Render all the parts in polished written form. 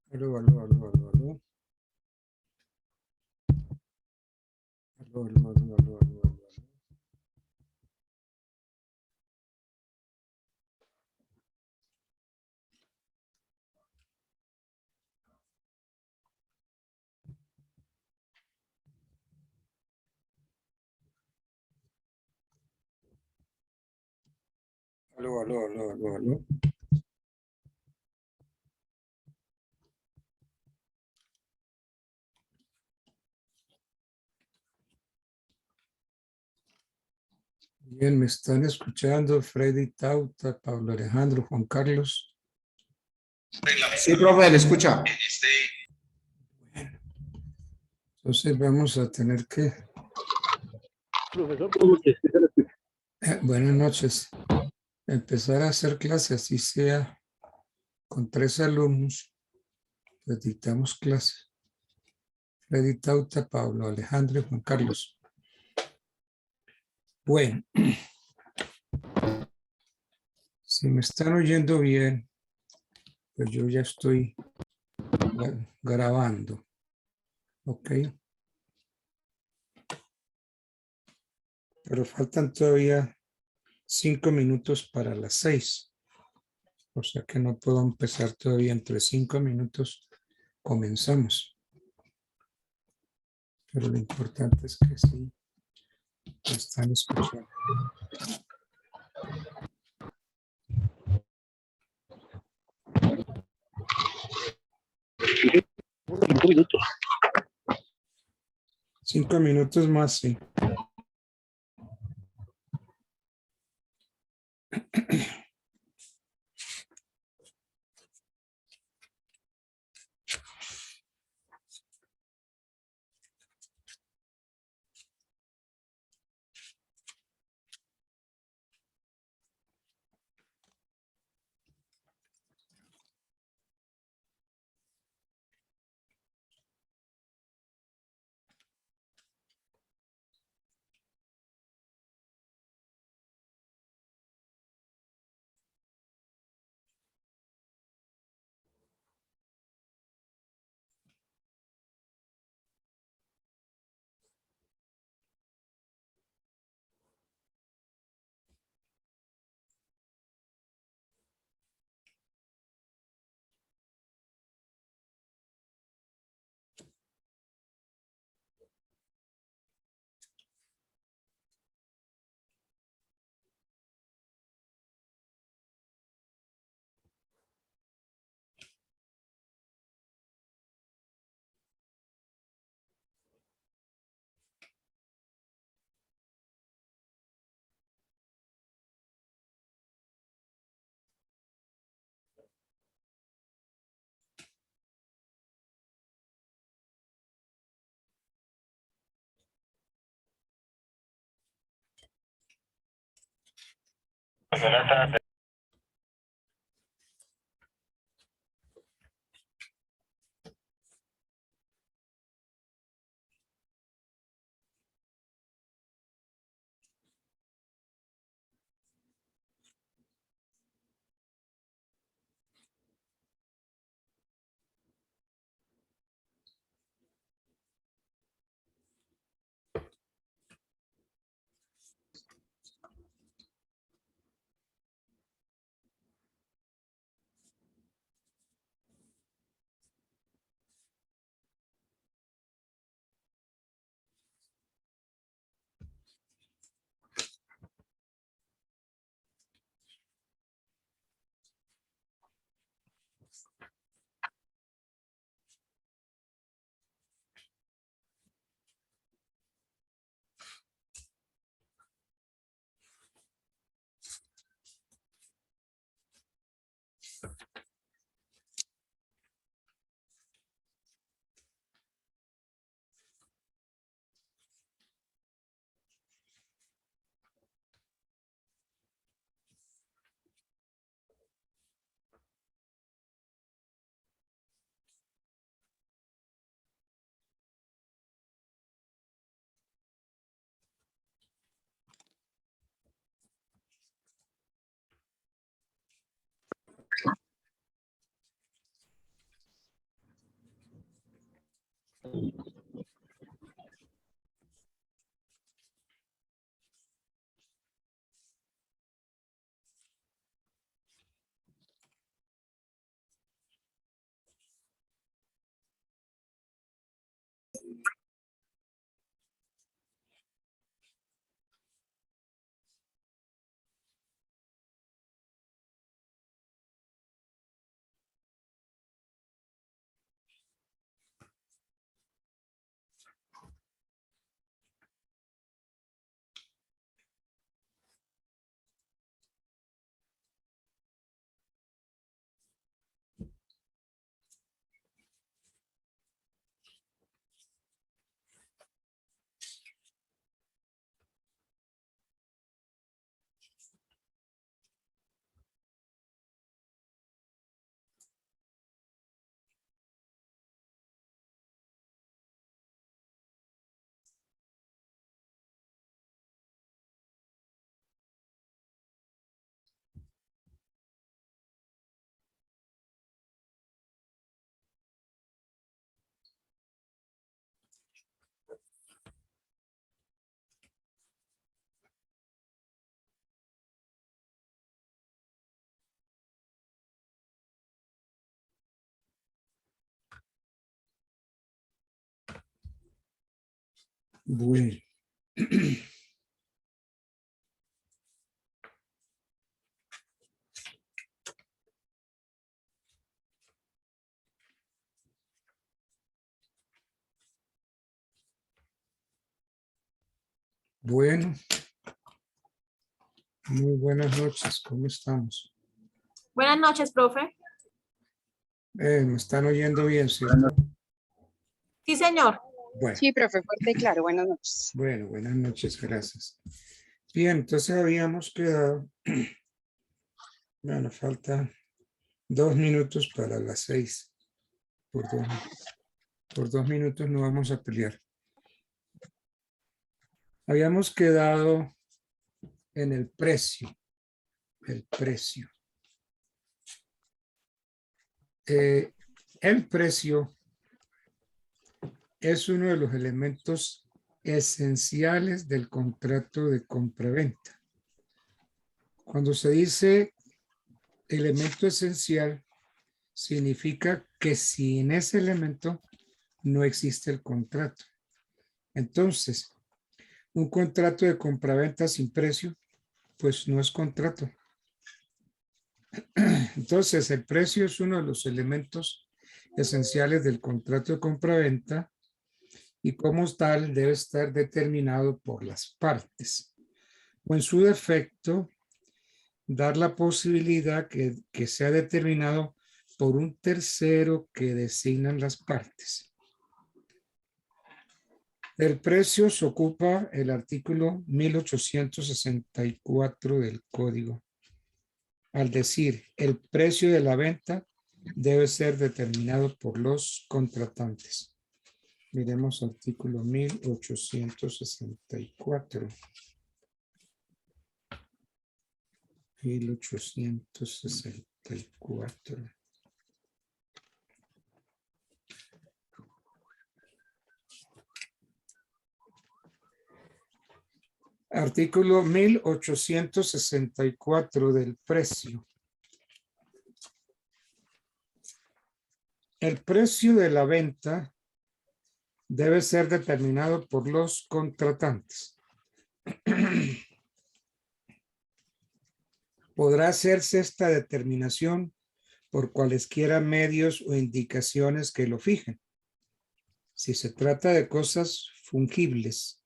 Aló, aló, aló, aló, aló. Aló, aló, aló, aló, aló, aló. Aló, aló, aló, aló, aló. Bien, me están escuchando Freddy Tauta, Pablo Alejandro, Juan Carlos. Sí, profe, le escucha. Entonces vamos a tener que... Profesor, ¿cómo que sí se le escucha? buenas noches. Empezar a hacer clases, así sea con 3 alumnos. Les dictamos clase. Freddy Tauta, Pablo Alejandro y Juan Carlos. Bueno, si me están oyendo bien, pues yo ya estoy grabando. ¿Ok? Pero faltan todavía 5 minutos para las 6. O sea que no puedo empezar todavía. Entre 5 minutos comenzamos. Pero lo importante es que sí me están escuchando. Unos 5 minutos. 5 minutos más, sí. Bueno. Bueno, muy buenas noches, ¿cómo estamos? Buenas noches, profe. Me están oyendo bien, ¿cierto? Sí, señor. Bueno, Sí, profe, fuerte y claro. Buenas noches. bueno, buenas noches, gracias. Bien, entonces habíamos quedado, bueno, falta 2 minutos para las 6. Por 2 minutos no vamos a pelear. Habíamos quedado en el precio. El precio. El precio es uno de los elementos esenciales del contrato de compra-venta. Cuando se dice elemento esencial, significa que sin ese elemento no existe el contrato. Entonces, un contrato de compra-venta sin precio, pues no es contrato. Entonces, el precio es uno de los elementos esenciales del contrato de compra-venta y como tal debe estar determinado por las partes. O en su defecto, dar la posibilidad que sea determinado por un tercero que designan las partes. Del precio se ocupa el artículo 1864 del Código. Al decir, el precio de la venta debe ser determinado por los contratantes. Miremos artículo 1864. 1864. Artículo 1864 del precio. El precio de la venta debe ser determinado por los contratantes. Podrá hacerse esta determinación por cualesquiera medios o indicaciones que lo fijen. Si se trata de cosas fungibles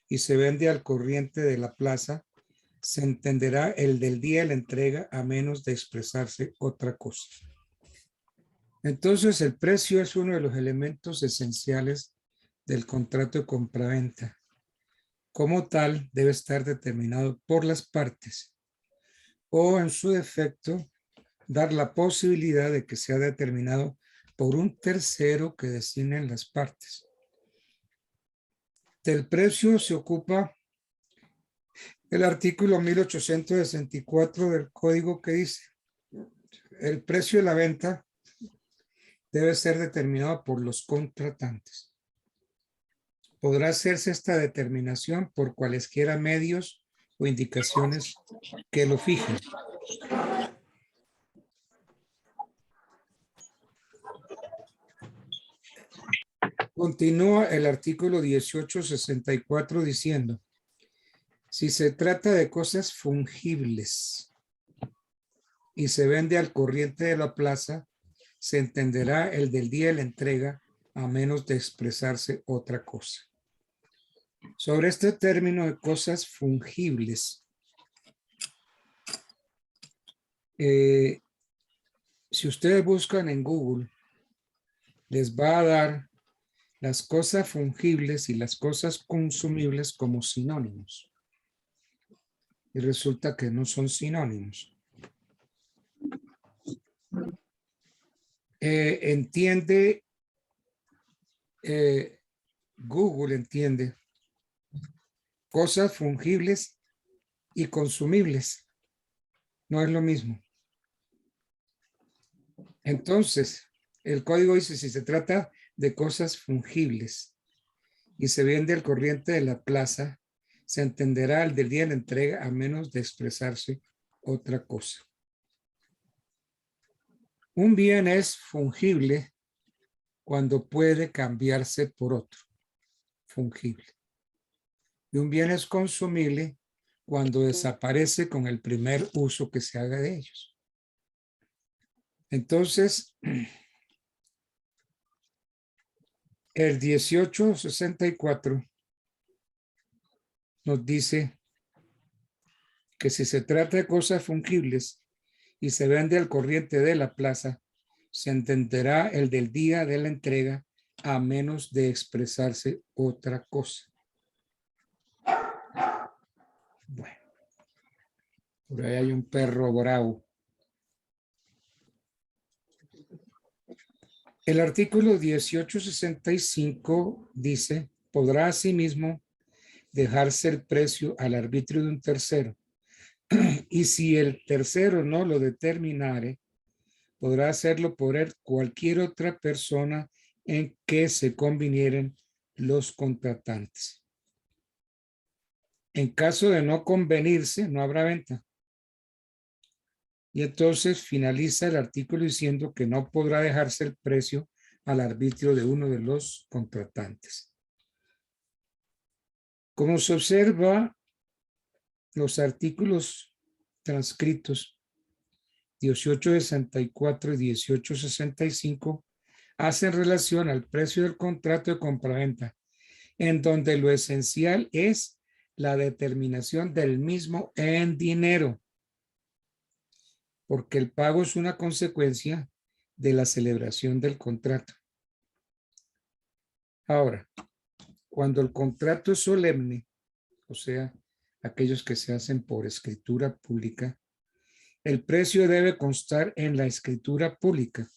y se vende al corriente de la plaza, se entenderá el del día de la entrega a menos de expresarse otra cosa. Entonces, el precio es uno de los elementos esenciales del contrato de compraventa. Como tal, debe estar determinado por las partes o, en su defecto, dar la posibilidad de que sea determinado por un tercero que designen las partes. Del precio se ocupa el artículo 1864 del Código que dice: el precio de la venta debe ser determinado por los contratantes. Podrá hacerse esta determinación por cualesquiera medios o indicaciones que lo fijen. Continúa el artículo 1864 diciendo: si se trata de cosas fungibles y se vende al corriente de la plaza, se entenderá el del día de la entrega a menos de expresarse otra cosa. Sobre este término de cosas fungibles, si ustedes buscan en Google, les va a dar las cosas fungibles y las cosas consumibles como sinónimos. Y resulta que no son sinónimos. Google entiende cosas fungibles y consumibles. No es lo mismo. Entonces, el código dice: si se trata de cosas fungibles y se vende al corriente de la plaza, se entenderá el del día de la entrega a menos de expresarse otra cosa. Un bien es fungible cuando puede cambiarse por otro. Fungible. Y un bien es consumible cuando desaparece con el primer uso que se haga de ellos. Entonces, el 1864 nos dice que si se trata de cosas fungibles y se vende al corriente de la plaza, se entenderá el del día de la entrega a menos de expresarse otra cosa. Bueno, por ahí hay un perro bravo. El artículo 1865 dice, podrá asimismo dejarse el precio al arbitrio de un tercero. Y si el tercero no lo determinare, podrá hacerlo por él cualquier otra persona en que se convinieren los contratantes. En caso de no convenirse, no habrá venta. Y entonces finaliza el artículo diciendo que no podrá dejarse el precio al arbitrio de uno de los contratantes. Como se observa, los artículos transcritos 1864 y 1865 hacen relación al precio del contrato de compraventa, en donde lo esencial es la determinación del mismo en dinero, porque el pago es una consecuencia de la celebración del contrato. Ahora, cuando el contrato es solemne, o sea, aquellos que se hacen por escritura pública, el precio debe constar en la escritura pública,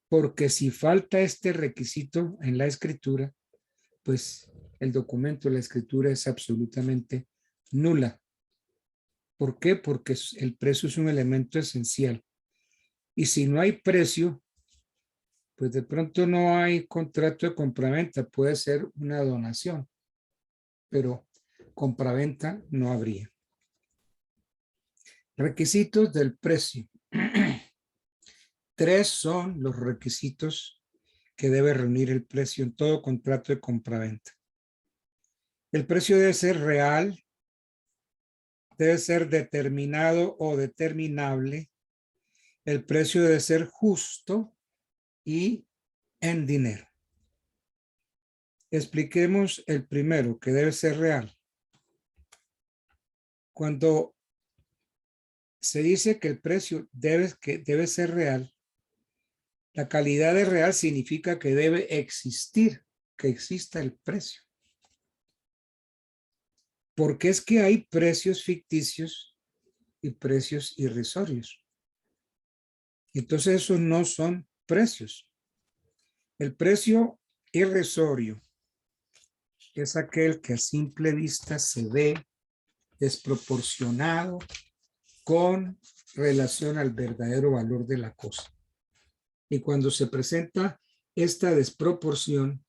porque si falta este requisito en la escritura, pues el documento de la escritura es absolutamente nula. ¿Por qué? Porque el precio es un elemento esencial. Y si no hay precio, pues de pronto no hay contrato de compraventa, puede ser una donación, pero compraventa no habría. Requisitos del precio. 3 son los requisitos que debe reunir el precio en todo contrato de compraventa. El precio debe ser real, debe ser determinado o determinable, el precio debe ser justo y en dinero. Expliquemos el primero, que debe ser real. Cuando se dice que el precio debe ser real, la calidad de real significa que debe existir, que exista el precio. Porque es que hay precios ficticios y precios irrisorios. Entonces esos no son precios. El precio irrisorio es aquel que a simple vista se ve desproporcionado con relación al verdadero valor de la cosa. Y cuando se presenta esta desproporción,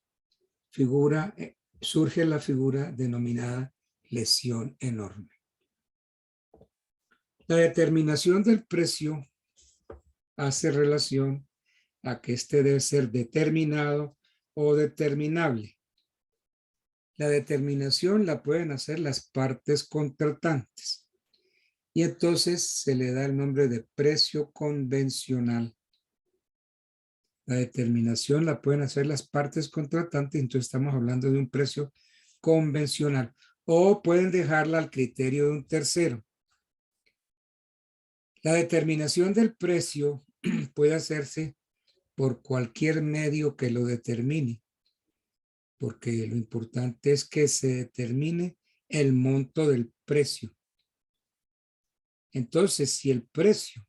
surge la figura denominada lesión enorme. La determinación del precio hace relación a que este debe ser determinado o determinable. La determinación la pueden hacer las partes contratantes y entonces se le da el nombre de precio convencional. La determinación la pueden hacer las partes contratantes, entonces estamos hablando de un precio convencional, o pueden dejarla al criterio de un tercero. La determinación del precio puede hacerse por cualquier medio que lo determine, porque lo importante es que se determine el monto del precio. Entonces, si el precio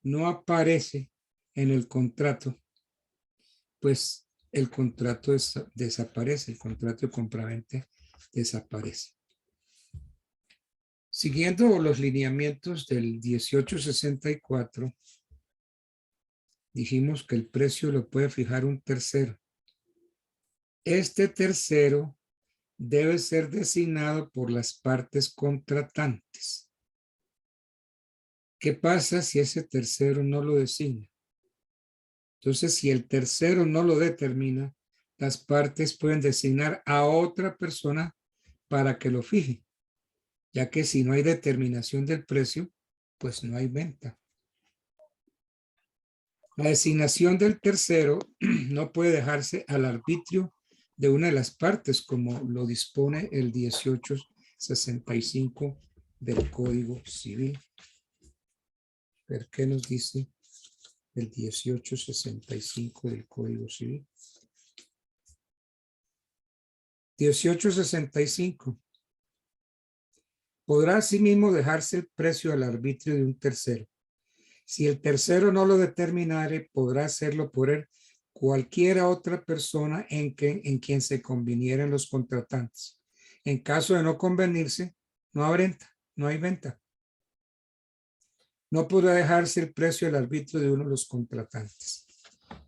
no aparece en el contrato, pues el contrato desaparece, el contrato de compraventa desaparece. Siguiendo los lineamientos del 1864, dijimos que el precio lo puede fijar un tercero. Este tercero debe ser designado por las partes contratantes. ¿Qué pasa si ese tercero no lo designa? Entonces, si el tercero no lo determina, las partes pueden designar a otra persona para que lo fije, ya que si no hay determinación del precio, pues no hay venta. La designación del tercero no puede dejarse al arbitrio de una de las partes, como lo dispone el 1865 del Código Civil. ¿Por qué nos dice el 1865 del Código Civil? 1865. Podrá asimismo dejarse el precio al arbitrio de un tercero. Si el tercero no lo determinare, podrá hacerlo por él cualquiera otra persona en quien se convinieran los contratantes. En caso de no convenirse, no hay venta. No podrá dejarse el precio al arbitrio de uno de los contratantes.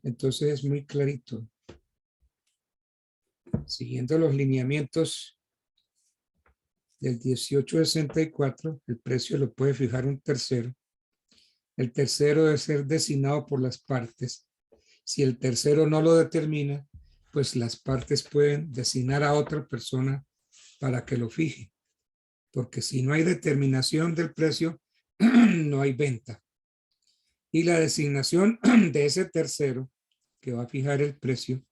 Entonces es muy clarito. Siguiendo los lineamientos del 1864, el precio lo puede fijar un tercero. El tercero debe ser designado por las partes. Si el tercero no lo determina, pues las partes pueden designar a otra persona para que lo fije. Porque si no hay determinación del precio, no hay venta. Y la designación de ese tercero que va a fijar el precio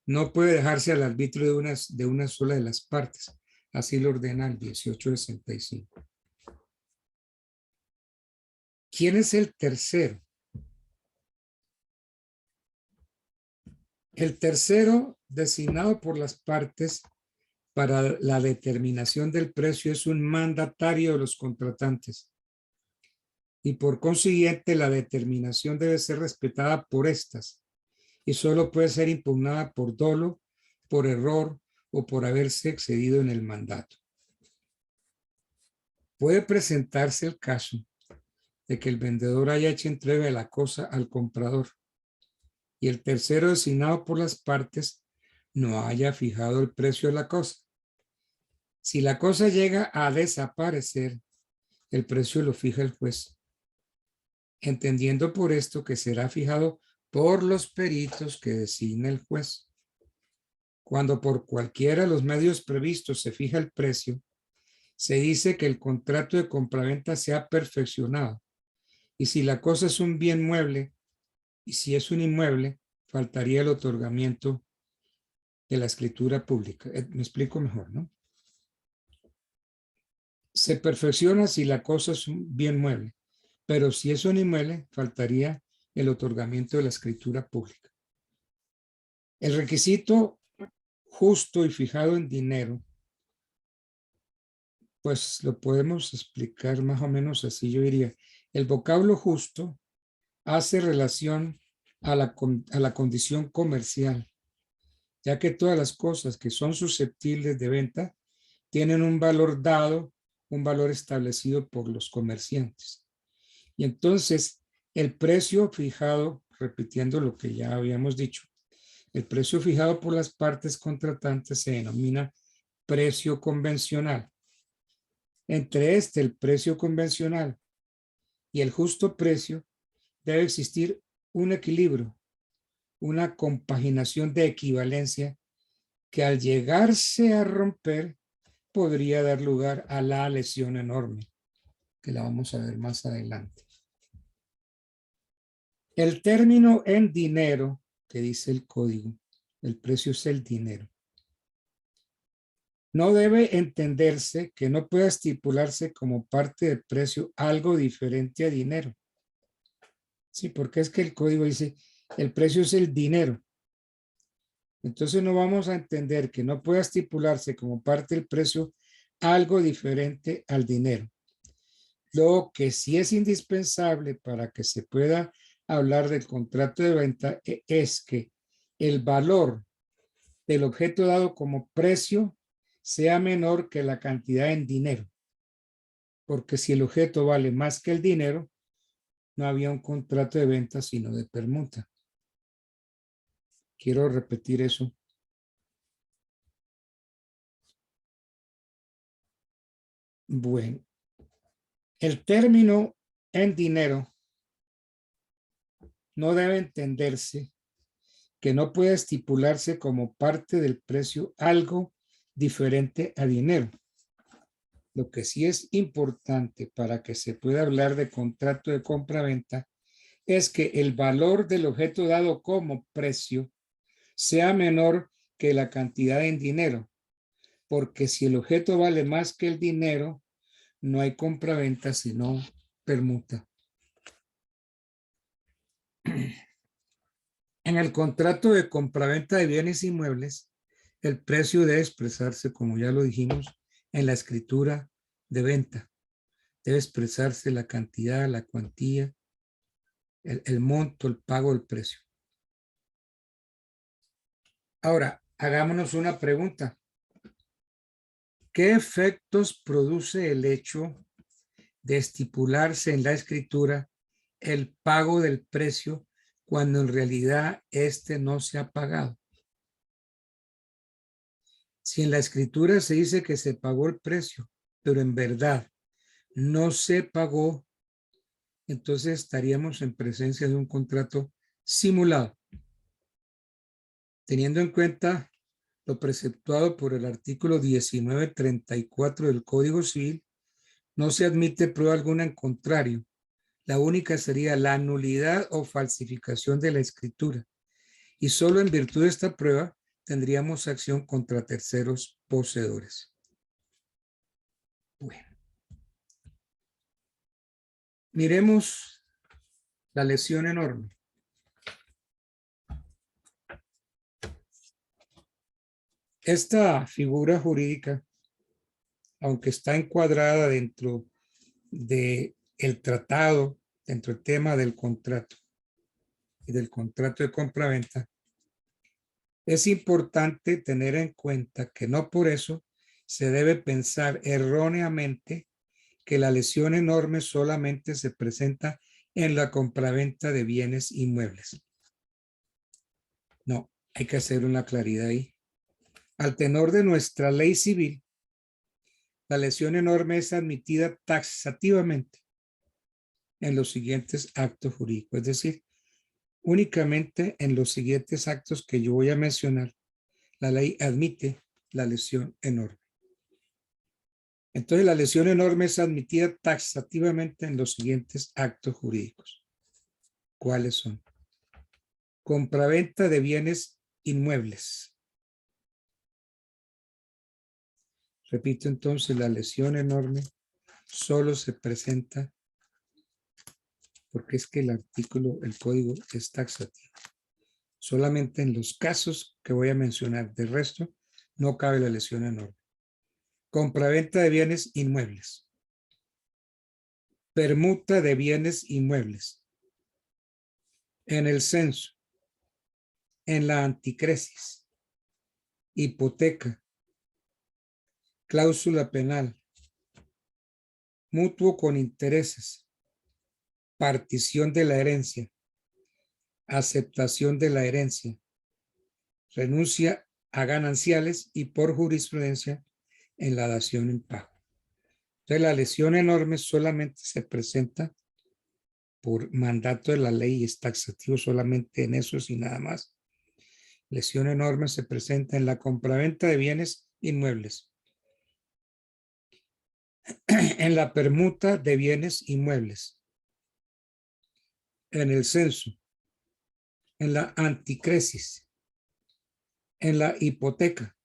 no puede dejarse al arbitrio de una sola de las partes. Así lo ordena el 1865. ¿Quién es el tercero? El tercero designado por las partes para la determinación del precio es un mandatario de los contratantes. Y por consiguiente, la determinación debe ser respetada por estas y solo puede ser impugnada por dolo, por error o por haberse excedido en el mandato. Puede presentarse el caso de que el vendedor haya hecho entrega de la cosa al comprador y el tercero designado por las partes no haya fijado el precio de la cosa. Si la cosa llega a desaparecer, el precio lo fija el juez, entendiendo por esto que será fijado por los peritos que designa el juez. Cuando por cualquiera de los medios previstos se fija el precio, se dice que el contrato de compraventa se ha perfeccionado. Y si la cosa es un bien mueble, y si es un inmueble, faltaría el otorgamiento de la escritura pública. Me explico mejor, ¿no? Se perfecciona si la cosa es un bien mueble, pero si es un inmueble, faltaría el otorgamiento de la escritura pública. El requisito justo y fijado en dinero, pues lo podemos explicar más o menos así. Yo diría, el vocablo justo hace relación a la condición comercial, ya que todas las cosas que son susceptibles de venta tienen un valor dado, un valor establecido por los comerciantes. Y entonces el precio fijado, repitiendo lo que ya habíamos dicho, el precio fijado por las partes contratantes se denomina precio convencional. Entre el precio convencional y el justo precio debe existir un equilibrio, una compaginación de equivalencia que al llegarse a romper podría dar lugar a la lesión enorme, que la vamos a ver más adelante. El término en dinero, que dice el código, el precio es el dinero. No debe entenderse que no pueda estipularse como parte del precio algo diferente a dinero. Sí, porque es que el código dice, el precio es el dinero. Entonces no vamos a entender que no pueda estipularse como parte del precio algo diferente al dinero. Lo que sí es indispensable para que se pueda hablar del contrato de venta es que el valor del objeto dado como precio sea menor que la cantidad en dinero. Porque si el objeto vale más que el dinero, no había un contrato de venta sino de permuta. Quiero repetir eso. Bueno, el término en dinero no debe entenderse que no puede estipularse como parte del precio algo diferente a dinero. Lo que sí es importante para que se pueda hablar de contrato de compra-venta es que el valor del objeto dado como precio sea menor que la cantidad en dinero, porque si el objeto vale más que el dinero, no hay compra-venta sino permuta. En el contrato de compraventa de bienes inmuebles, el precio debe expresarse, como ya lo dijimos, en la escritura de venta. Debe expresarse la cantidad, la cuantía, el monto, el pago, el precio. Ahora, hagámonos una pregunta. ¿Qué efectos produce el hecho de estipularse en la escritura el pago del precio cuando en realidad este no se ha pagado? Si en la escritura se dice que se pagó el precio, pero en verdad no se pagó, entonces estaríamos en presencia de un contrato simulado. Teniendo en cuenta lo preceptuado por el artículo 1934 del Código Civil, no se admite prueba alguna en contrario. La única sería la nulidad o falsificación de la escritura. Y solo en virtud de esta prueba tendríamos acción contra terceros poseedores. Bueno. Miremos la lesión enorme. Esta figura jurídica, aunque está encuadrada dentro del tratado, dentro del tema del contrato y del contrato de compraventa, es importante tener en cuenta que no por eso se debe pensar erróneamente que la lesión enorme solamente se presenta en la compraventa de bienes inmuebles. No, hay que hacer una claridad ahí. Al tenor de nuestra ley civil, la lesión enorme es admitida taxativamente en los siguientes actos jurídicos, es decir, únicamente en los siguientes actos que yo voy a mencionar, la ley admite la lesión enorme. Entonces, la lesión enorme es admitida taxativamente en los siguientes actos jurídicos. ¿Cuáles son? Compraventa de bienes inmuebles. Repito entonces, la lesión enorme solo se presenta porque es que el artículo, el código es taxativo. Solamente en los casos que voy a mencionar. De resto, no cabe la lesión enorme. Compraventa de bienes inmuebles. Permuta de bienes inmuebles. En el censo. En la anticresis. Hipoteca. Cláusula penal. Mutuo con intereses. Partición de la herencia. Aceptación de la herencia. Renuncia a gananciales y por jurisprudencia en la dación en pago. Entonces, la lesión enorme solamente se presenta por mandato de la ley y es taxativo solamente en eso y nada más. Lesión enorme se presenta en la compraventa de bienes inmuebles, en la permuta de bienes inmuebles, en el censo, en la anticresis, en la hipoteca,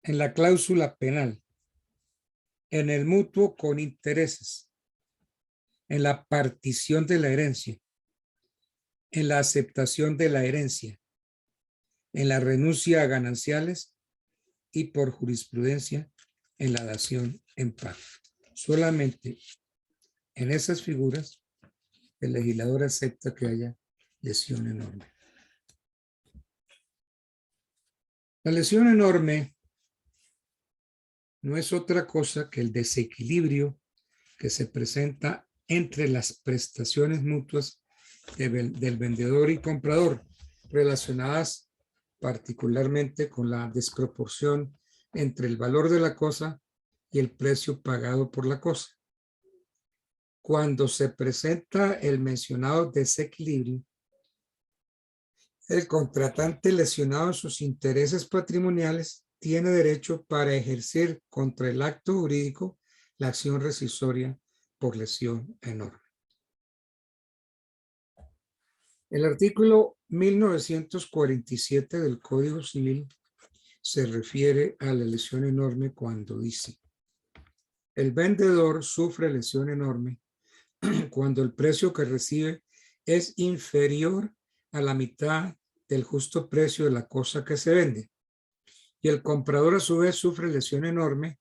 en la cláusula penal, en el mutuo con intereses, en la partición de la herencia, en la aceptación de la herencia, en la renuncia a gananciales y por jurisprudencia en la dación en pago. Solamente en esas figuras el legislador acepta que haya lesión enorme. La lesión enorme no es otra cosa que el desequilibrio que se presenta entre las prestaciones mutuas del vendedor y comprador, relacionadas particularmente con la desproporción entre el valor de la cosa y el precio pagado por la cosa. Cuando se presenta el mencionado desequilibrio, el contratante lesionado en sus intereses patrimoniales tiene derecho para ejercer contra el acto jurídico la acción rescissoria por lesión enorme. El artículo 1947 del Código Civil se refiere a la lesión enorme cuando dice: el vendedor sufre lesión enorme cuando el precio que recibe es inferior a la mitad del justo precio de la cosa que se vende. Y el comprador a su vez sufre lesión enorme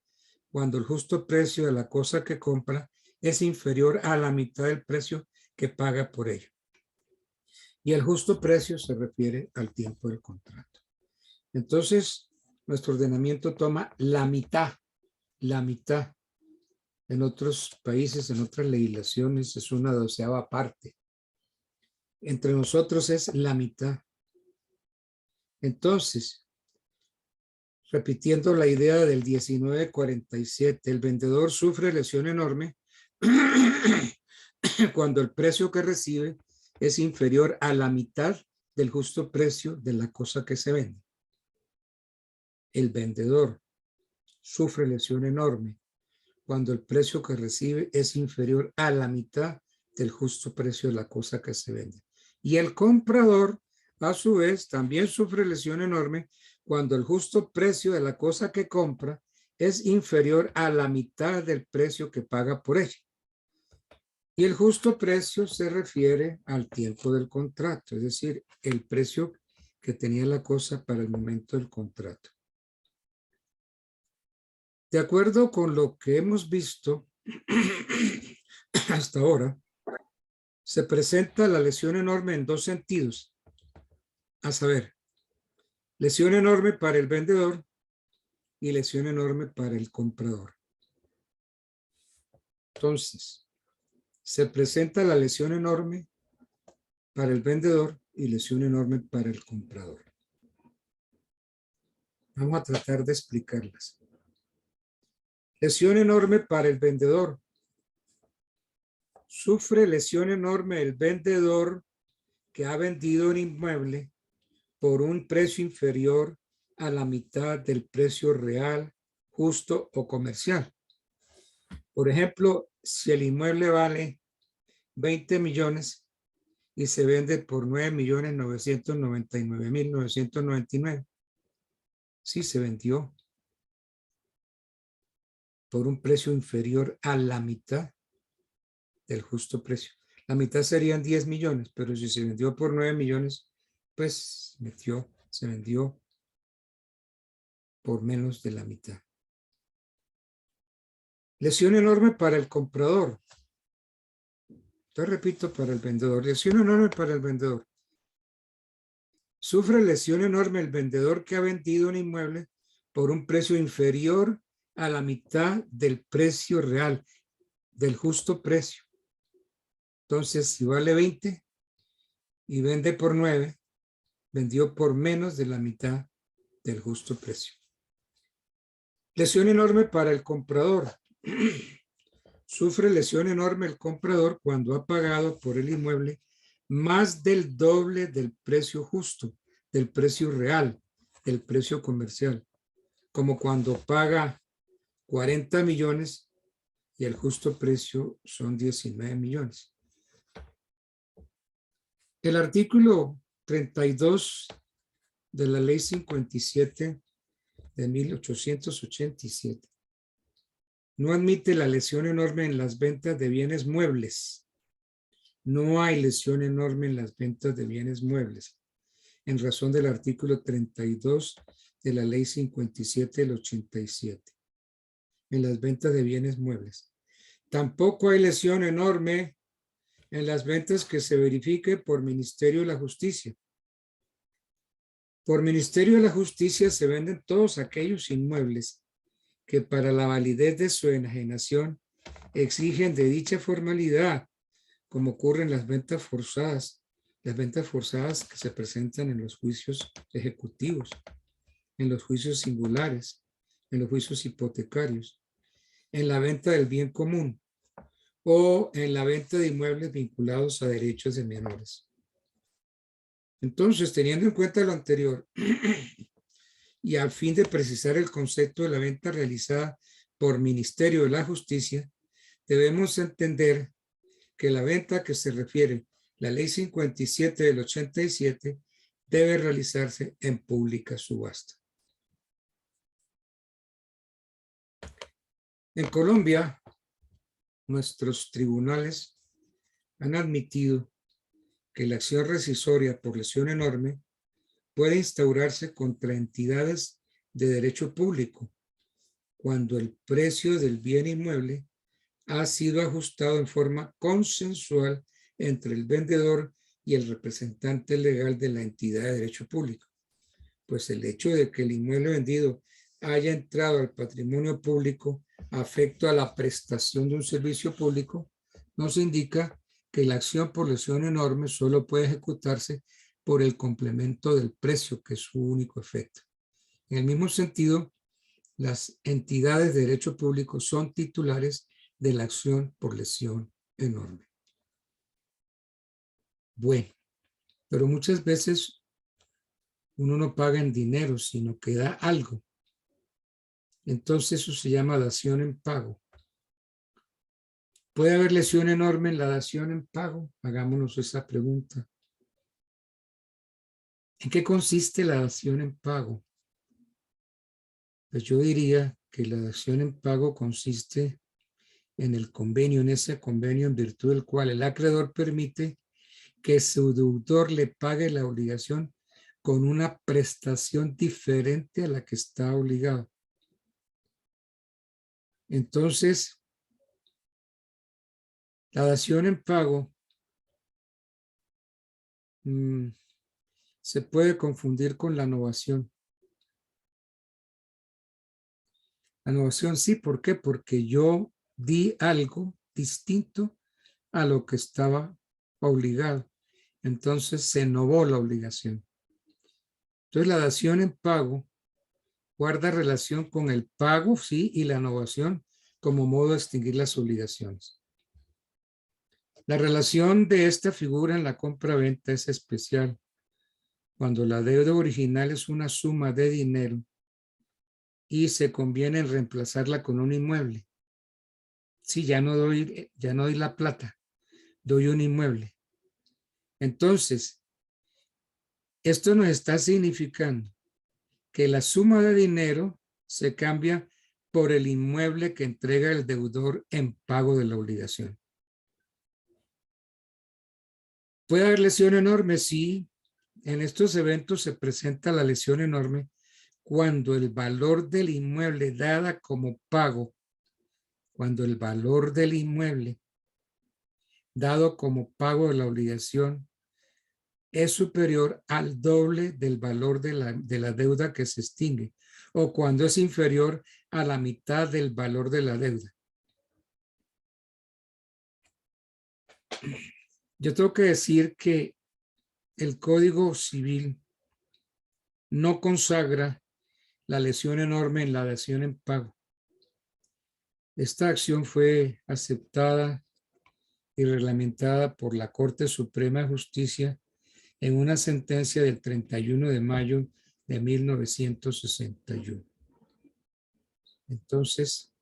cuando el justo precio de la cosa que compra es inferior a la mitad del precio que paga por ello. Y el justo precio se refiere al tiempo del contrato. Entonces, nuestro ordenamiento toma la mitad. La mitad. En otros países, en otras legislaciones, es una 12ª parte. Entre nosotros es la mitad. Entonces, repitiendo la idea del 1947, el vendedor sufre lesión enorme cuando el precio que recibe es inferior a la mitad del justo precio de la cosa que se vende. El vendedor sufre lesión enorme cuando el precio que recibe es inferior a la mitad del justo precio de la cosa que se vende. Y el comprador, a su vez, también sufre lesión enorme cuando el justo precio de la cosa que compra es inferior a la mitad del precio que paga por ella. Y el justo precio se refiere al tiempo del contrato, es decir, el precio que tenía la cosa para el momento del contrato. De acuerdo con lo que hemos visto hasta ahora, se presenta la lesión enorme en dos sentidos. A saber, lesión enorme para el vendedor y lesión enorme para el comprador. Entonces, se presenta la lesión enorme para el vendedor y lesión enorme para el comprador. Vamos a tratar de explicarlas. Lesión enorme para el vendedor. Sufre lesión enorme el vendedor que ha vendido un inmueble por un precio inferior a la mitad del precio real, justo o comercial. Por ejemplo, si el inmueble vale 20 millones y se vende por 9.999.999, sí se vendió por un precio inferior a la mitad del justo precio. La mitad serían 10 millones, pero si se vendió por 9 millones, pues se vendió por menos de la mitad. Lesión enorme para el comprador. Entonces repito, para el vendedor. Lesión enorme para el vendedor. Sufre lesión enorme el vendedor que ha vendido un inmueble por un precio inferior a la mitad del precio real, del justo precio. Entonces, si vale 20 y vende por 9, vendió por menos de la mitad del justo precio. Lesión enorme para el comprador. Sufre lesión enorme el comprador cuando ha pagado por el inmueble más del doble del precio justo, del precio real, del precio comercial, como cuando paga 40 millones y el justo precio son 19 millones. El artículo 32 de la ley 57 de 1887 no admite la lesión enorme en las ventas de bienes muebles. No hay lesión enorme en las ventas de bienes muebles, en razón del artículo 32 de la ley 57 del 87, en las ventas de bienes muebles. Tampoco hay lesión enorme en las ventas que se verifique por Ministerio de la Justicia. Por Ministerio de la Justicia se venden todos aquellos inmuebles que para la validez de su enajenación exigen de dicha formalidad, como ocurre en las ventas forzadas que se presentan en los juicios ejecutivos, en los juicios singulares, en los juicios hipotecarios, en la venta del bien común o en la venta de inmuebles vinculados a derechos de menores. Entonces, teniendo en cuenta lo anterior y a fin de precisar el concepto de la venta realizada por Ministerio de la Justicia, debemos entender que la venta a que se refiere la Ley 57 del 87 debe realizarse en pública subasta. En Colombia, nuestros tribunales han admitido que la acción rescissoria por lesión enorme puede instaurarse contra entidades de derecho público cuando el precio del bien inmueble ha sido ajustado en forma consensual entre el vendedor y el representante legal de la entidad de derecho público. Pues el hecho de que el inmueble vendido haya entrado al patrimonio público afecto a la prestación de un servicio público nos indica que la acción por lesión enorme solo puede ejecutarse por el complemento del precio, que es su único efecto. En el mismo sentido, las entidades de derecho público son titulares de la acción por lesión enorme. Bueno, pero muchas veces uno no paga en dinero, sino que da algo. Entonces eso se llama dación en pago. ¿Puede haber lesión enorme en la dación en pago? Hagámonos esa pregunta. ¿En qué consiste la dación en pago? Pues yo diría que la dación en pago consiste en el convenio, en ese convenio en virtud del cual el acreedor permite que su deudor le pague la obligación con una prestación diferente a la que está obligado. Entonces, la dación en pago se puede confundir con la novación. La novación sí, ¿por qué? Porque yo di algo distinto a lo que estaba obligado. Entonces se novó la obligación. Entonces la dación en pago guarda relación con el pago, sí, y la novación como modo de extinguir las obligaciones. La relación de esta figura en la compra-venta es especial. Cuando la deuda original es una suma de dinero y se conviene en reemplazarla con un inmueble. Sí, ya no doy la plata, doy un inmueble. Entonces, esto nos está significando que la suma de dinero se cambia por el inmueble que entrega el deudor en pago de la obligación. ¿Puede haber lesión enorme? Sí. En estos eventos se presenta la lesión enorme cuando el valor del inmueble dada como pago, cuando el valor del inmueble dado como pago de la obligación es superior al doble del valor de la deuda que se extingue, o cuando es inferior a la mitad del valor de la deuda. Yo tengo que decir que el Código Civil no consagra la lesión enorme en la dación en pago. Esta acción fue aceptada y reglamentada por la Corte Suprema de Justicia en una sentencia del 31 de mayo de 1961. Entonces,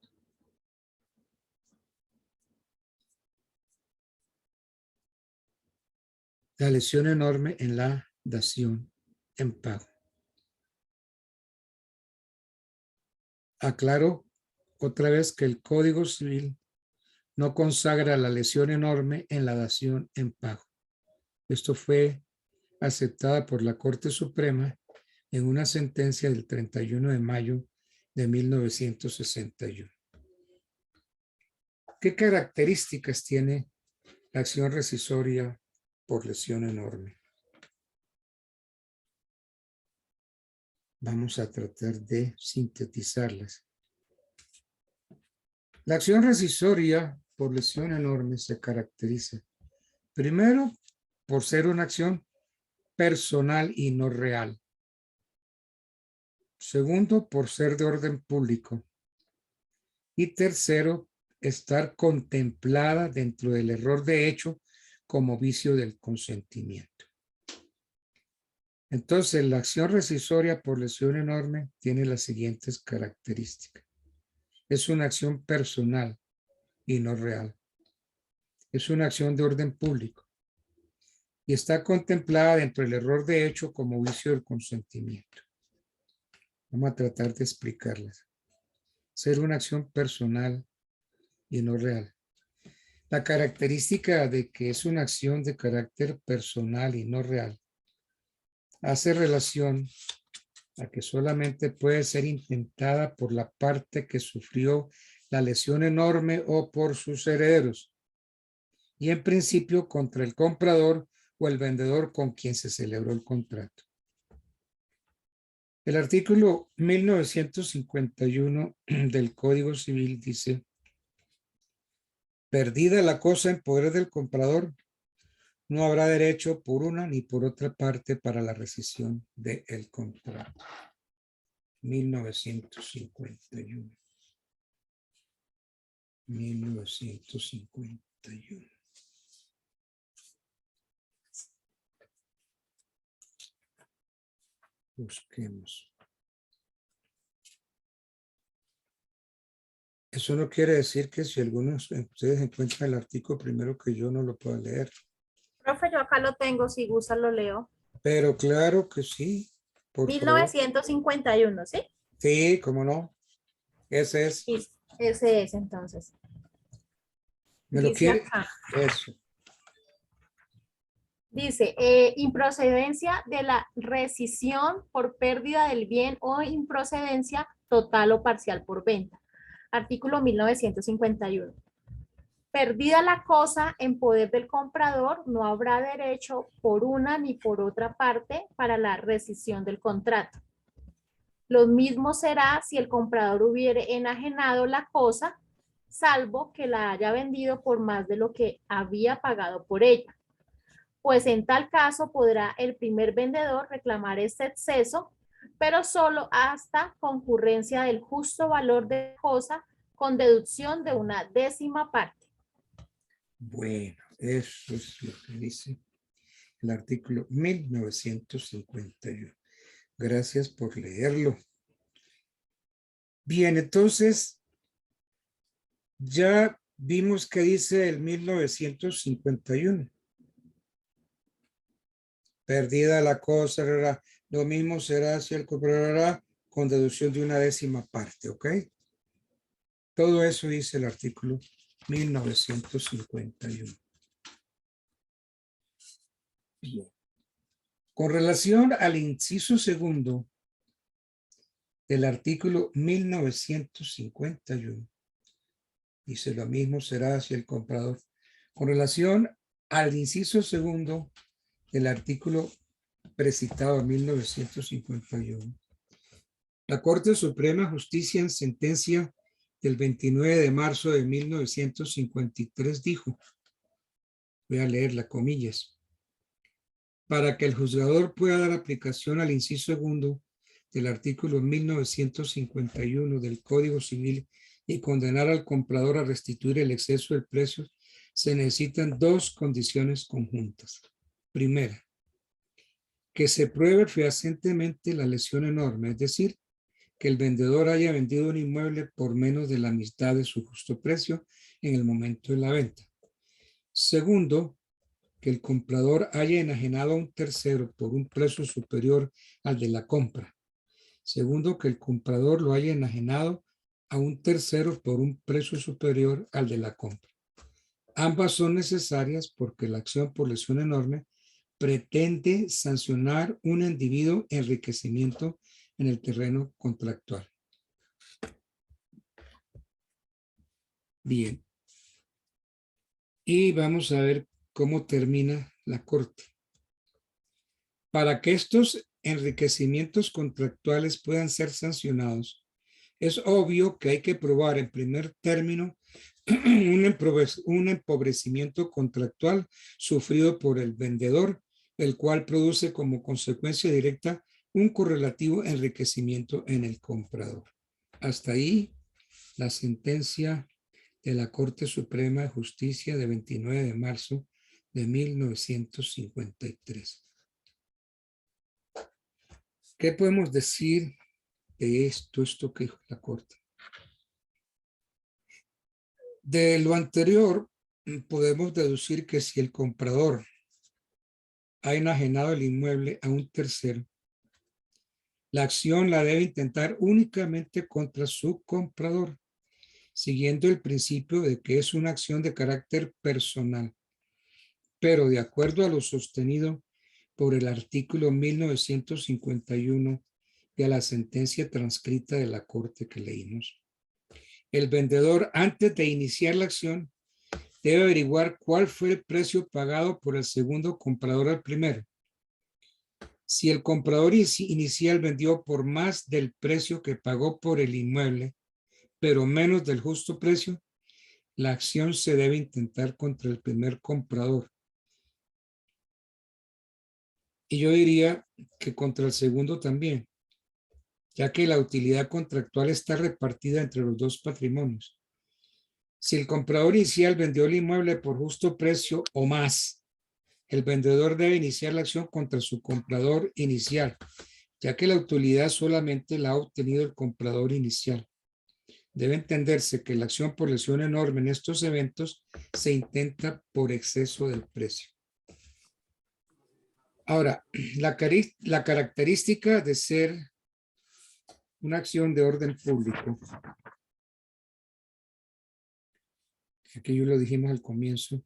la lesión enorme en la dación en pago. Aclaro otra vez que el Código Civil no consagra la lesión enorme en la dación en pago. Esto fue aceptada por la Corte Suprema en una sentencia del 31 de mayo de 1961. ¿Qué características tiene la acción rescissoria por lesión enorme? Vamos a tratar de sintetizarlas. La acción rescissoria por lesión enorme se caracteriza, primero, por ser una acción personal y no real. Segundo, por ser de orden público. Y tercero, estar contemplada dentro del error de hecho como vicio del consentimiento. Entonces, la acción rescisoria por lesión enorme tiene las siguientes características. Es una acción personal y no real. Es una acción de orden público y está contemplada dentro del error de hecho como vicio del consentimiento. Vamos a tratar de explicarlas. Ser una acción personal y no real. La característica de que es una acción de carácter personal y no real hace relación a que solamente puede ser intentada por la parte que sufrió la lesión enorme o por sus herederos, y en principio contra el comprador o el vendedor con quien se celebró el contrato. El artículo 1951 del Código Civil dice: perdida la cosa en poder del comprador, no habrá derecho por una ni por otra parte para la rescisión del contrato. 1951. 1951. Busquemos. Eso no quiere decir que si algunos de ustedes encuentran el artículo primero que yo no lo pueda leer. Profe, yo acá lo tengo, si gusta lo leo. Pero claro que sí, por favor. 1951, ¿sí? Sí, cómo no. Ese es. Sí, ese es entonces. ¿Me lo Dice quiere? acá. Eso. Dice, improcedencia de la rescisión por pérdida del bien o improcedencia total o parcial por venta. Artículo 1951. Perdida la cosa en poder del comprador, no habrá derecho por una ni por otra parte para la rescisión del contrato. Lo mismo será si el comprador hubiere enajenado la cosa, salvo que la haya vendido por más de lo que había pagado por ella. Pues en tal caso podrá el primer vendedor reclamar este exceso, pero solo hasta concurrencia del justo valor de la cosa con deducción de una décima parte. Bueno, eso es lo que dice el artículo 1951. Gracias por leerlo. Bien, entonces, ya vimos que dice el 1951. Perdida la cosa, lo mismo será si el comprador con deducción de una décima parte, ¿ok? Todo eso dice el artículo 1951. Bien. Con relación al inciso segundo del artículo 1951, dice lo mismo será si el comprador. Con relación al inciso segundo del artículo precitado 1951, la Corte Suprema de Justicia en sentencia del 29 de marzo de 1953 dijo, voy a leer las comillas, para que el juzgador pueda dar aplicación al inciso segundo del artículo 1951 del Código Civil y condenar al comprador a restituir el exceso del precio, se necesitan dos condiciones conjuntas. Primera, que se pruebe fehacientemente la lesión enorme, es decir, que el vendedor haya vendido un inmueble por menos de la mitad de su justo precio en el momento de la venta. Segundo, que el comprador haya enajenado a un tercero por un precio superior al de la compra. Segundo, que el comprador lo haya enajenado a un tercero por un precio superior al de la compra. Ambas son necesarias porque la acción por lesión enorme pretende sancionar un individuo enriquecimiento en el terreno contractual. Bien. Y vamos a ver cómo termina la Corte. Para que estos enriquecimientos contractuales puedan ser sancionados, es obvio que hay que probar en primer término un empobrecimiento contractual sufrido por el vendedor, el cual produce como consecuencia directa un correlativo enriquecimiento en el comprador. Hasta ahí la sentencia de la Corte Suprema de Justicia de 29 de marzo de 1953. ¿Qué podemos decir de esto que dijo la Corte? De lo anterior, podemos deducir que si el comprador ha enajenado el inmueble a un tercero, la acción la debe intentar únicamente contra su comprador, siguiendo el principio de que es una acción de carácter personal, pero de acuerdo a lo sostenido por el artículo 1951 y a la sentencia transcrita de la Corte que leímos, el vendedor, antes de iniciar la acción, debe averiguar cuál fue el precio pagado por el segundo comprador al primero. Si el comprador inicial vendió por más del precio que pagó por el inmueble, pero menos del justo precio, la acción se debe intentar contra el primer comprador. Y yo diría que contra el segundo también, ya que la utilidad contractual está repartida entre los dos patrimonios. Si el comprador inicial vendió el inmueble por justo precio o más, el vendedor debe iniciar la acción contra su comprador inicial, ya que la utilidad solamente la ha obtenido el comprador inicial. Debe entenderse que la acción por lesión enorme en estos eventos se intenta por exceso del precio. Ahora, la característica de ser una acción de orden público, aquí yo lo dijimos al comienzo,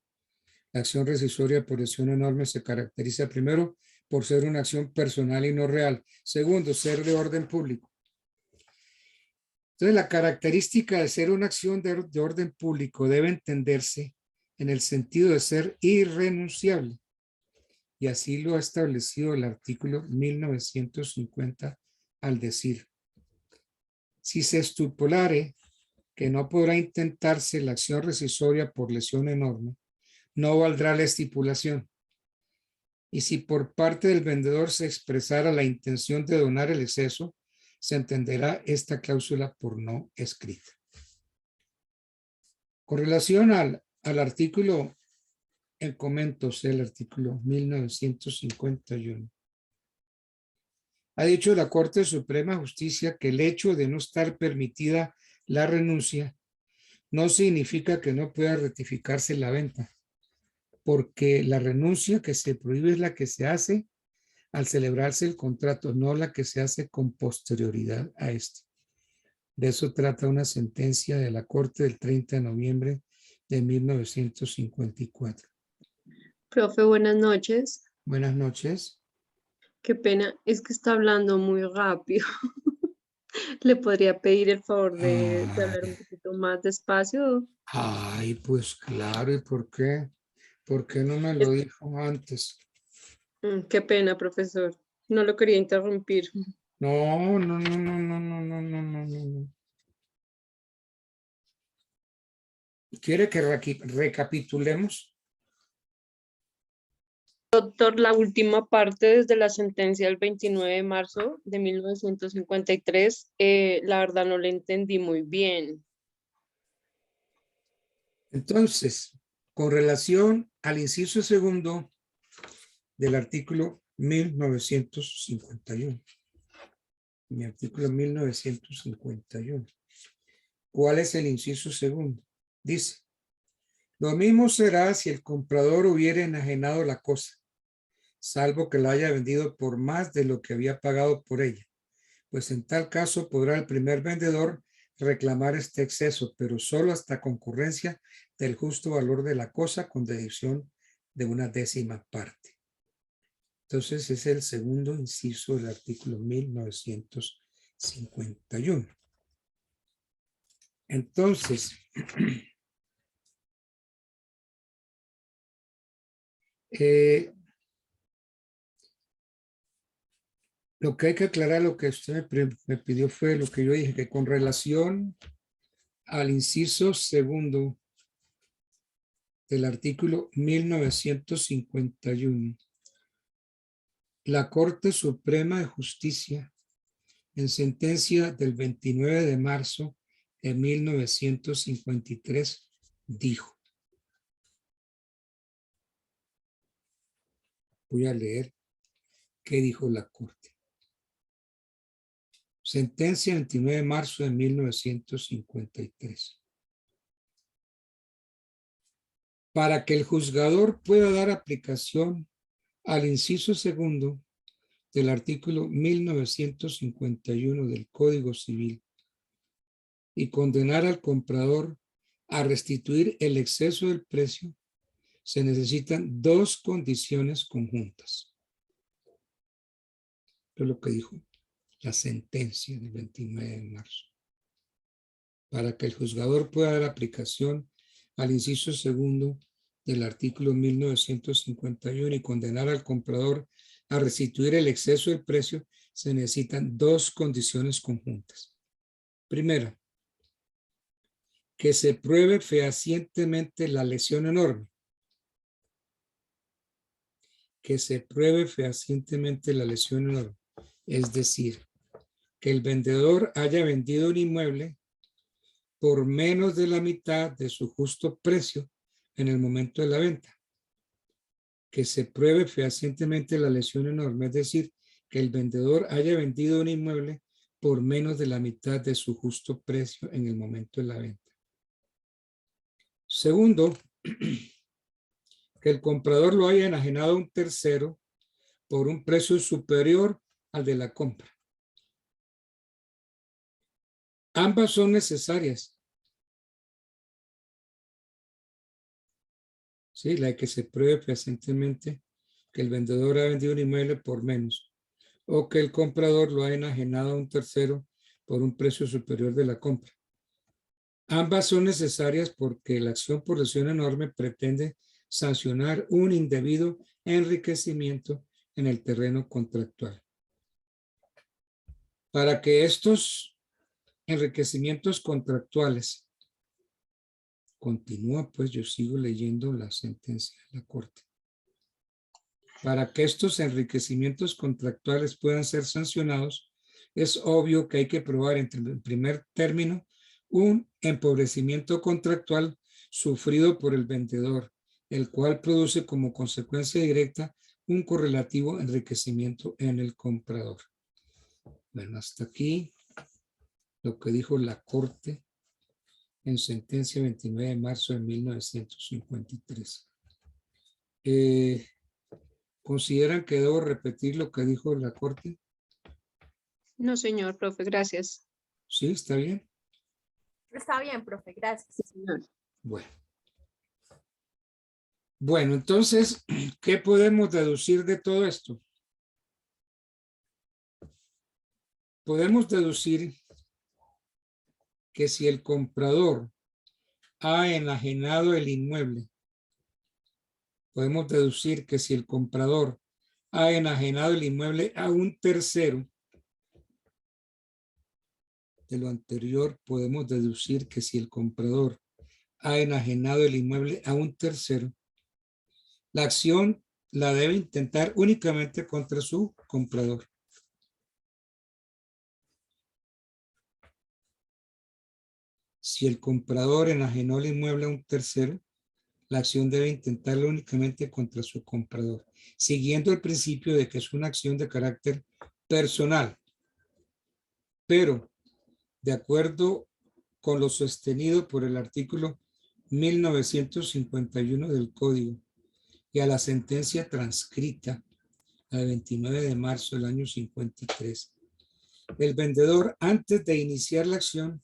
la acción rescissoria por lesión enorme se caracteriza primero por ser una acción personal y no real. Segundo, ser de orden público. Entonces, la característica de ser una acción de orden público debe entenderse en el sentido de ser irrenunciable. Y así lo ha establecido el artículo 1950 al decir: si se estipulare que no podrá intentarse la acción rescissoria por lesión enorme, no valdrá la estipulación. Y si por parte del vendedor se expresara la intención de donar el exceso, se entenderá esta cláusula por no escrita. Con relación al artículo, el comento, el artículo 1951. Ha dicho la Corte Suprema de Justicia que el hecho de no estar permitida la renuncia no significa que no pueda rectificarse la venta, porque la renuncia que se prohíbe es la que se hace al celebrarse el contrato, no la que se hace con posterioridad a este. De eso trata una sentencia de la Corte del 30 de noviembre de 1954. Profe, buenas noches. Buenas noches. Qué pena, es que está hablando muy rápido. ¿Le podría pedir el favor de hablar un poquito más despacio? Ay, pues claro, ¿y por qué? ¿Por qué no me lo Es- dijo antes? Qué pena, profesor. No lo quería interrumpir. No, no, no, no, no, no, no, no, no, no. ¿Quiere que recapitulemos? Doctor, la última parte desde la sentencia del 29 de marzo de 1953, la verdad no la entendí muy bien. Entonces, con relación al inciso segundo del artículo 1951. Mi artículo 1951. ¿Cuál es el inciso segundo? Dice: lo mismo será si el comprador hubiera enajenado la cosa, salvo que la haya vendido por más de lo que había pagado por ella. Pues en tal caso podrá el primer vendedor reclamar este exceso, pero solo hasta concurrencia del justo valor de la cosa con deducción de una décima parte. Entonces es el segundo inciso del artículo 1951. Entonces, lo que hay que aclarar, lo que usted me pidió fue lo que yo dije, que con relación al inciso segundo del artículo 1951, la Corte Suprema de Justicia, en sentencia del 29 de marzo de 1953, dijo, voy a leer qué dijo la Corte. Sentencia 29 de marzo de 1953. Para que el juzgador pueda dar aplicación al inciso segundo del artículo 1951 del Código Civil y condenar al comprador a restituir el exceso del precio, se necesitan dos condiciones conjuntas. Esto es lo que dijo la sentencia del 29 de marzo. Para que el juzgador pueda dar aplicación al inciso segundo del artículo 1951 y condenar al comprador a restituir el exceso del precio, se necesitan dos condiciones conjuntas. Primera, que se pruebe fehacientemente la lesión enorme. Que se pruebe fehacientemente la lesión enorme. Es decir, que el vendedor haya vendido un inmueble por menos de la mitad de su justo precio en el momento de la venta. Que se pruebe fehacientemente la lesión enorme, es decir, que el vendedor haya vendido un inmueble por menos de la mitad de su justo precio en el momento de la venta. Segundo, que el comprador lo haya enajenado a un tercero por un precio superior al de la compra. Ambas son necesarias. Sí, la que se pruebe fehacientemente que el vendedor ha vendido un inmueble por menos o que el comprador lo ha enajenado a un tercero por un precio superior de la compra. Ambas son necesarias porque la acción por lesión enorme pretende sancionar un indebido enriquecimiento en el terreno contractual. Para que estos enriquecimientos contractuales, continúa pues, yo sigo leyendo la sentencia de la Corte. Para que estos enriquecimientos contractuales puedan ser sancionados, es obvio que hay que probar en primer término un empobrecimiento contractual sufrido por el vendedor, el cual produce como consecuencia directa un correlativo enriquecimiento en el comprador. Bueno, hasta aquí lo que dijo la Corte en sentencia 29 de marzo de 1953. ¿Consideran que debo repetir lo que dijo la Corte? No, señor, profe, gracias. Sí, está bien. Está bien, profe, gracias. Sí, señor. Bueno, entonces, ¿qué podemos deducir de todo esto? Podemos deducir que si el comprador ha enajenado el inmueble, podemos deducir que si el comprador ha enajenado el inmueble a un tercero, de lo anterior podemos deducir que si el comprador ha enajenado el inmueble a un tercero, la acción la debe intentar únicamente contra su comprador. Si el comprador enajenó el inmueble a un tercero, la acción debe intentarlo únicamente contra su comprador, siguiendo el principio de que es una acción de carácter personal. Pero, de acuerdo con lo sostenido por el artículo 1951 del Código y a la sentencia transcrita la de 29 de marzo del año 53, el vendedor, antes de iniciar la acción,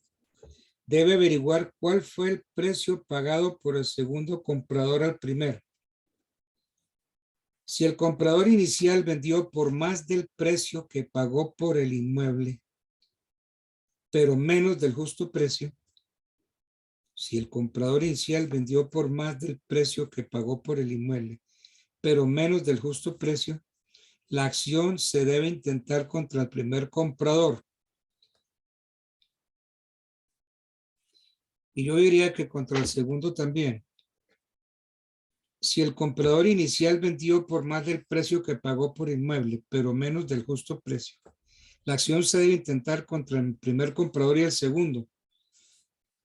debe averiguar cuál fue el precio pagado por el segundo comprador al primero. Si el comprador inicial vendió por más del precio que pagó por el inmueble, pero menos del justo precio, si el comprador inicial vendió por más del precio que pagó por el inmueble, pero menos del justo precio, la acción se debe intentar contra el primer comprador. Y yo diría que contra el segundo también. Si el comprador inicial vendió por más del precio que pagó por inmueble, pero menos del justo precio, la acción se debe intentar contra el primer comprador y el segundo,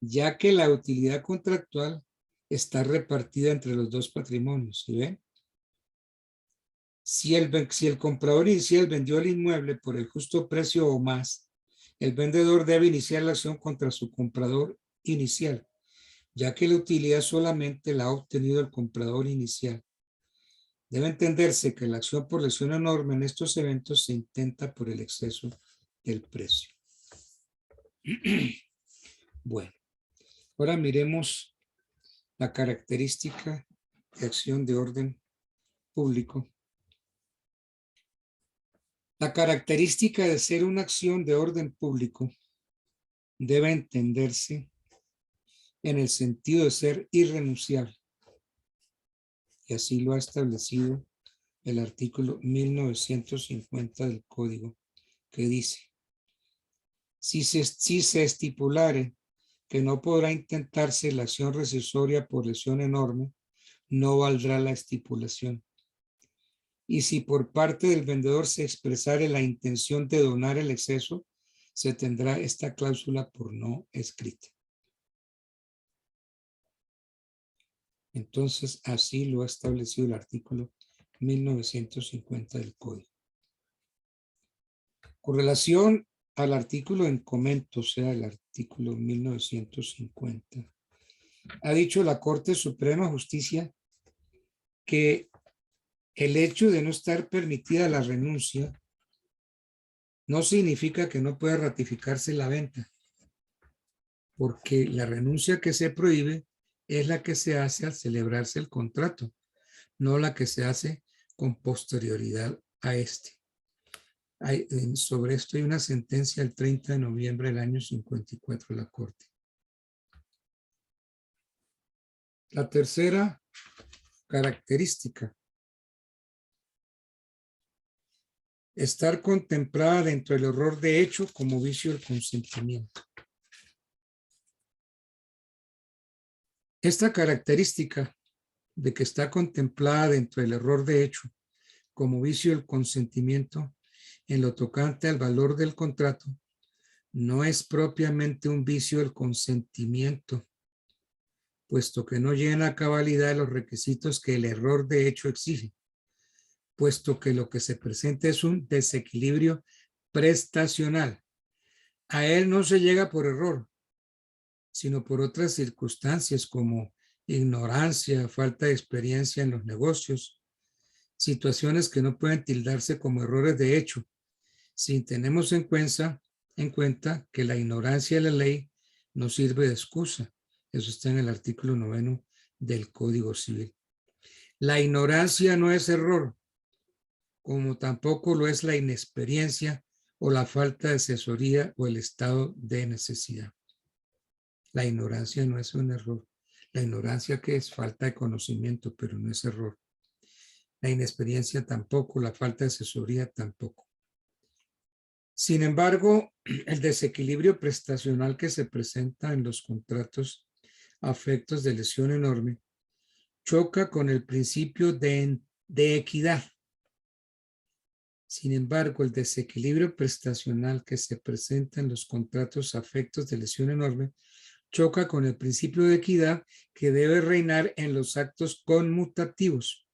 ya que la utilidad contractual está repartida entre los dos patrimonios. ¿Sí ven? Si el comprador inicial vendió el inmueble por el justo precio o más, el vendedor debe iniciar la acción contra su comprador inicial, ya que la utilidad solamente la ha obtenido el comprador inicial. Debe entenderse que la acción por lesión enorme en estos eventos se intenta por el exceso del precio. Bueno, ahora miremos la característica de acción de orden público. La característica de ser una acción de orden público debe entenderse en el sentido de ser irrenunciable. Y así lo ha establecido el artículo 1950 del Código, que dice: si se estipulare que no podrá intentarse la acción rescissoria por lesión enorme, no valdrá la estipulación. Y si por parte del vendedor se expresare la intención de donar el exceso, se tendrá esta cláusula por no escrita. Entonces, así lo ha establecido el artículo 1950 del Código. Con relación al artículo en comento, o sea, el artículo 1950, ha dicho la Corte Suprema de Justicia que el hecho de no estar permitida la renuncia no significa que no pueda ratificarse la venta, porque la renuncia que se prohíbe es la que se hace al celebrarse el contrato, no la que se hace con posterioridad a este. Sobre esto hay una sentencia el 30 de noviembre del año 54 de la Corte. La tercera característica: estar contemplada dentro del error de hecho como vicio del consentimiento. Esta característica de que está contemplada dentro del error de hecho como vicio del consentimiento en lo tocante al valor del contrato no es propiamente un vicio del consentimiento, puesto que no llena a cabalidad los requisitos que el error de hecho exige, puesto que lo que se presenta es un desequilibrio prestacional. A él no se llega por error, sino por otras circunstancias como ignorancia, falta de experiencia en los negocios, situaciones que no pueden tildarse como errores de hecho, si tenemos en cuenta que la ignorancia de la ley no sirve de excusa. Eso está en el artículo 9 del Código Civil. La ignorancia no es error, como tampoco lo es la inexperiencia o la falta de asesoría o el estado de necesidad. La ignorancia no es un error. La ignorancia que es falta de conocimiento, pero no es error. La inexperiencia tampoco, la falta de asesoría tampoco. Sin embargo, el desequilibrio prestacional que se presenta en los contratos a efectos de lesión enorme choca con el principio de equidad. Sin embargo, el desequilibrio prestacional que se presenta en los contratos a efectos de lesión enorme choca con el principio de equidad que debe reinar en los actos conmutativos,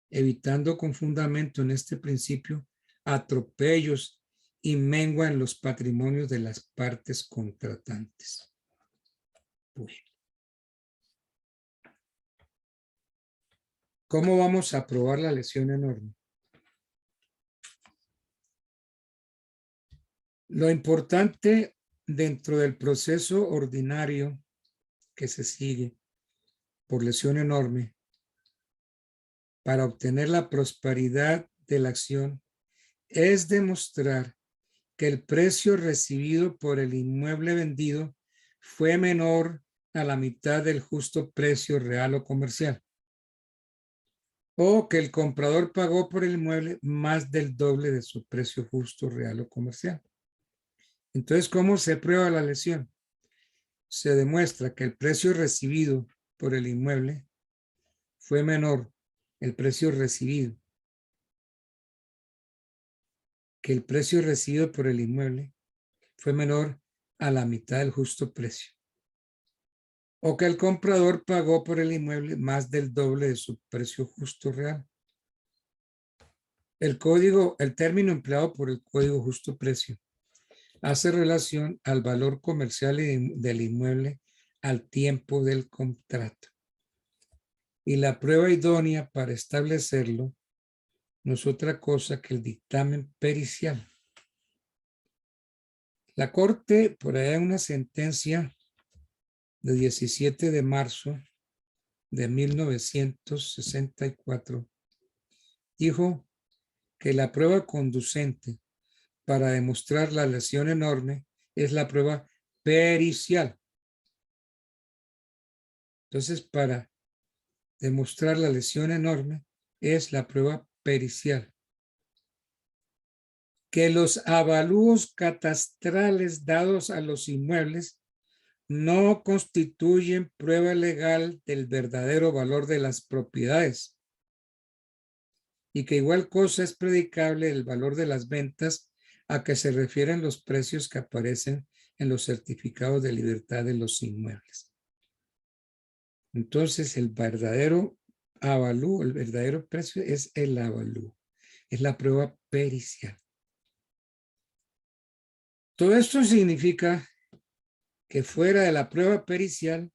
evitando con fundamento en este principio atropellos y mengua en los patrimonios de las partes contratantes. Bueno. ¿Cómo vamos a probar la lesión enorme? Lo importante dentro del proceso ordinario que se sigue por lesión enorme para obtener la prosperidad de la acción es demostrar que el precio recibido por el inmueble vendido fue menor a la mitad del justo precio real o comercial, o que el comprador pagó por el inmueble más del doble de su precio justo real o comercial. Entonces, ¿cómo se prueba la lesión? Se demuestra que el precio recibido por el inmueble fue menor, el precio recibido, que el precio recibido por el inmueble fue menor a la mitad del justo precio, o que el comprador pagó por el inmueble más del doble de su precio justo real. El término empleado por el Código Justo Precio hace relación al valor comercial del inmueble al tiempo del contrato. Y la prueba idónea para establecerlo no es otra cosa que el dictamen pericial. La Corte, por ahí en una sentencia de 17 de marzo de 1964, dijo que la prueba conducente para demostrar la lesión enorme es la prueba pericial. Entonces, para demostrar la lesión enorme es la prueba pericial. Que los avalúos catastrales dados a los inmuebles no constituyen prueba legal del verdadero valor de las propiedades y que igual cosa es predicable el valor de las ventas a que se refieren los precios que aparecen en los certificados de libertad de los inmuebles. Entonces, el verdadero avalúo, el verdadero precio es el avalúo, es la prueba pericial. Todo esto significa que fuera de la prueba pericial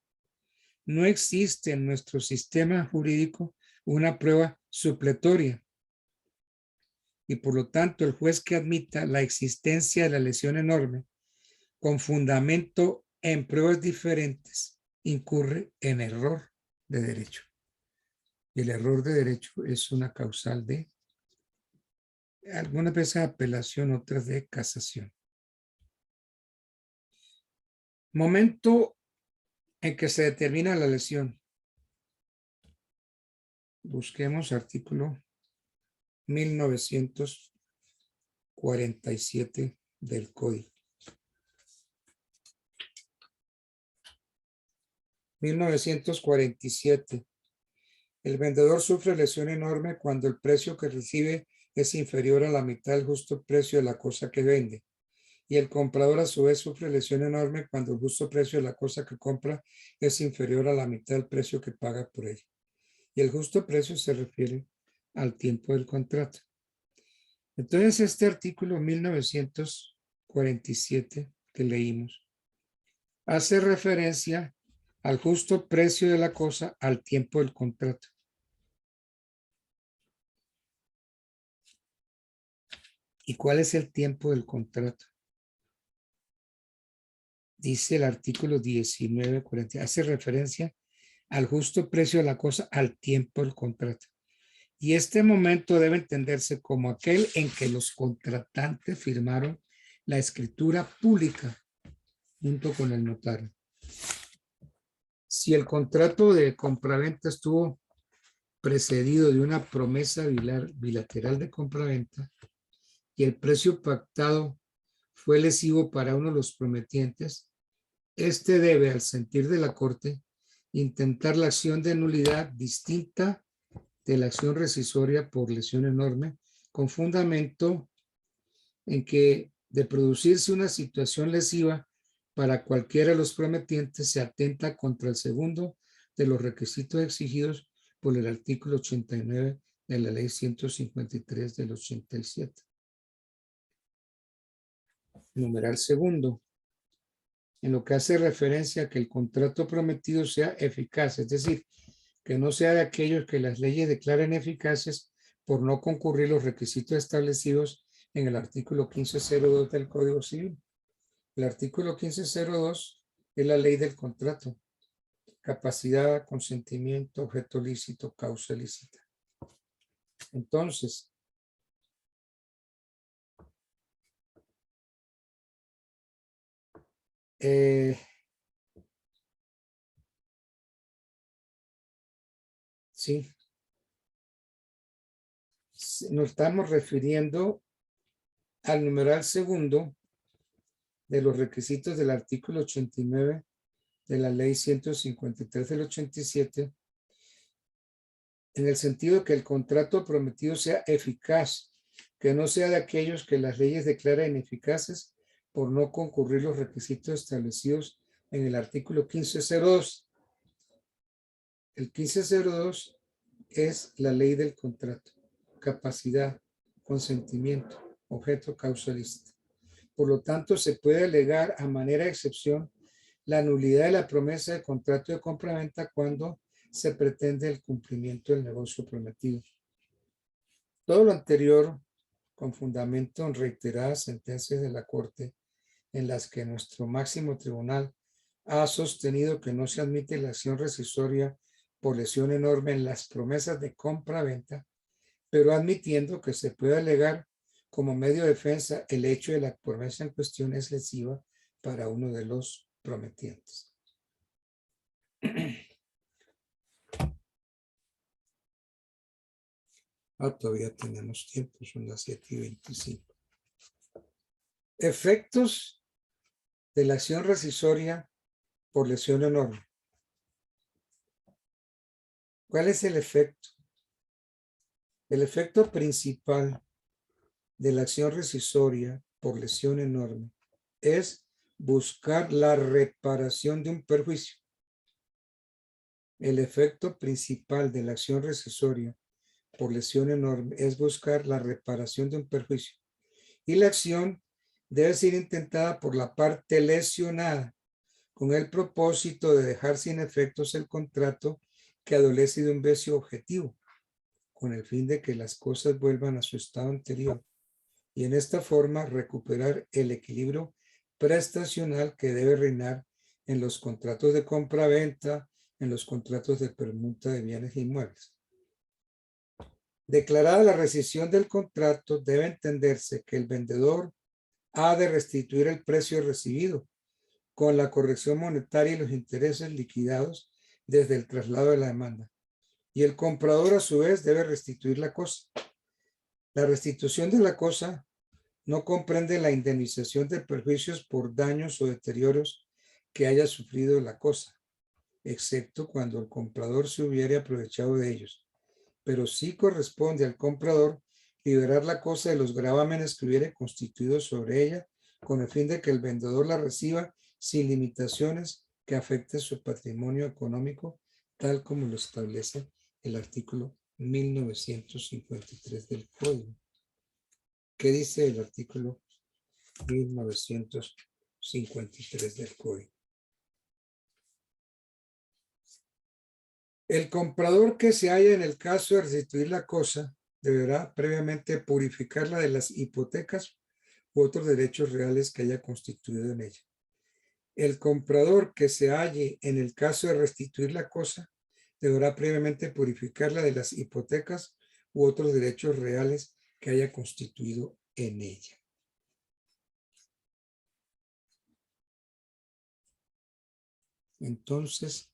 no existe en nuestro sistema jurídico una prueba supletoria. Y por lo tanto, el juez que admita la existencia de la lesión enorme con fundamento en pruebas diferentes incurre en error de derecho. Y el error de derecho es una causal de algunas veces apelación, otras de casación. Momento en que se determina la lesión. Busquemos artículo 1947 del Código. 1947. El vendedor sufre lesión enorme cuando el precio que recibe es inferior a la mitad del justo precio de la cosa que vende. Y el comprador a su vez sufre lesión enorme cuando el justo precio de la cosa que compra es inferior a la mitad del precio que paga por ella. Y el justo precio se refiere al tiempo del contrato. Entonces, este artículo 1947 que leímos hace referencia al justo precio de la cosa al tiempo del contrato. ¿Y cuál es el tiempo del contrato? Dice el artículo 1940, hace referencia al justo precio de la cosa al tiempo del contrato. Y este momento debe entenderse como aquel en que los contratantes firmaron la escritura pública junto con el notario. Si el contrato de compraventa estuvo precedido de una promesa bilateral de compraventa y el precio pactado fue lesivo para uno de los prometientes, este debe, al sentir de la Corte, intentar la acción de nulidad distinta de la acción rescisoria por lesión enorme, con fundamento en que de producirse una situación lesiva para cualquiera de los prometientes se atenta contra el segundo de los requisitos exigidos por el artículo 89 de la ley 153 del 87. Numeral segundo. En lo que hace referencia a que el contrato prometido sea eficaz, es decir, que no sea de aquellos que las leyes declaren eficaces por no concurrir los requisitos establecidos en el artículo 1502 del Código Civil. El artículo 1502 es la ley del contrato. Capacidad, consentimiento, objeto lícito, causa lícita. Entonces, sí, nos estamos refiriendo al numeral segundo de los requisitos del artículo 89 de la ley 153 del 87, en el sentido que el contrato prometido sea eficaz, que no sea de aquellos que las leyes declaran ineficaces por no concurrir los requisitos establecidos en el artículo 1502. El 1502 es la ley del contrato, capacidad, consentimiento, objeto, causa lícita. Por lo tanto, se puede alegar a manera de excepción la nulidad de la promesa de contrato de compraventa cuando se pretende el cumplimiento del negocio prometido. Todo lo anterior, con fundamento en reiteradas sentencias de la Corte, en las que nuestro máximo tribunal ha sostenido que no se admite la acción rescissoria por lesión enorme en las promesas de compra-venta, pero admitiendo que se puede alegar como medio de defensa el hecho de la promesa en cuestión es lesiva para uno de los prometientes. Todavía tenemos tiempo, son las 7:25. Efectos de la acción rescissoria por lesión enorme. ¿Cuál es el efecto? El efecto principal de la acción rescissoria por lesión enorme es buscar la reparación de un perjuicio. El efecto principal de la acción rescissoria por lesión enorme es buscar la reparación de un perjuicio. Y la acción debe ser intentada por la parte lesionada con el propósito de dejar sin efectos el contrato que adolece de un vicio objetivo, con el fin de que las cosas vuelvan a su estado anterior y en esta forma recuperar el equilibrio prestacional que debe reinar en los contratos de compra-venta, en los contratos de permuta de bienes e inmuebles. Declarada la rescisión del contrato, debe entenderse que el vendedor ha de restituir el precio recibido con la corrección monetaria y los intereses liquidados desde el traslado de la demanda. Y el comprador a su vez debe restituir la cosa. La restitución de la cosa no comprende la indemnización de perjuicios por daños o deterioros que haya sufrido la cosa, excepto cuando el comprador se hubiere aprovechado de ellos. Pero sí corresponde al comprador liberar la cosa de los gravámenes que hubiere constituido sobre ella, con el fin de que el vendedor la reciba sin limitaciones que afecten su patrimonio económico, tal como lo establece el artículo 1953 del Código. ¿Qué dice el artículo 1953 del Código? El comprador que se halla en el caso de restituir la cosa deberá previamente purificarla de las hipotecas u otros derechos reales que haya constituido en ella. El comprador que se halle en el caso de restituir la cosa deberá previamente purificarla de las hipotecas u otros derechos reales que haya constituido en ella. Entonces,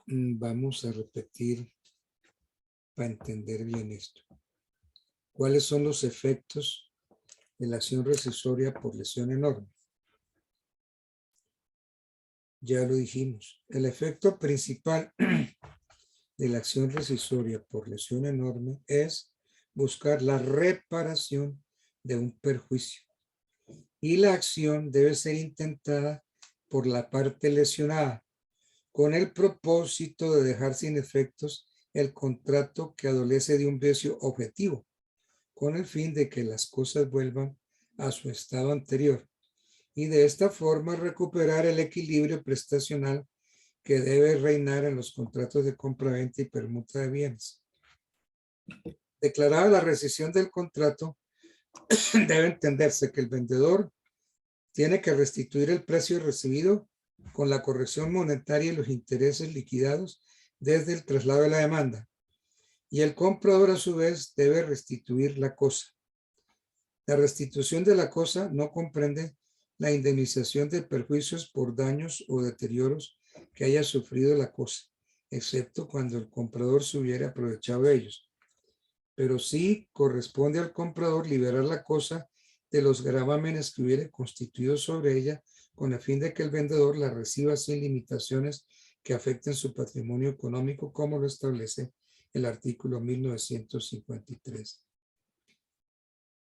vamos a repetir para entender bien esto. ¿Cuáles son los efectos de la acción rescissoria por lesión enorme? Ya lo dijimos. El efecto principal de la acción rescissoria por lesión enorme es buscar la reparación de un perjuicio. Y la acción debe ser intentada por la parte lesionada, con el propósito de dejar sin efectos el contrato que adolece de un vicio objetivo, con el fin de que las cosas vuelvan a su estado anterior y de esta forma recuperar el equilibrio prestacional que debe reinar en los contratos de compra-venta y permuta de bienes. Declarada la rescisión del contrato, debe entenderse que el vendedor tiene que restituir el precio recibido con la corrección monetaria y los intereses liquidados desde el traslado de la demanda. Y el comprador a su vez debe restituir la cosa. La restitución de la cosa no comprende la indemnización de perjuicios por daños o deterioros que haya sufrido la cosa, excepto cuando el comprador se hubiera aprovechado de ellos. Pero sí corresponde al comprador liberar la cosa de los gravámenes que hubiera constituido sobre ella, con el fin de que el vendedor la reciba sin limitaciones que afecten su patrimonio económico, como lo establece el artículo 1953.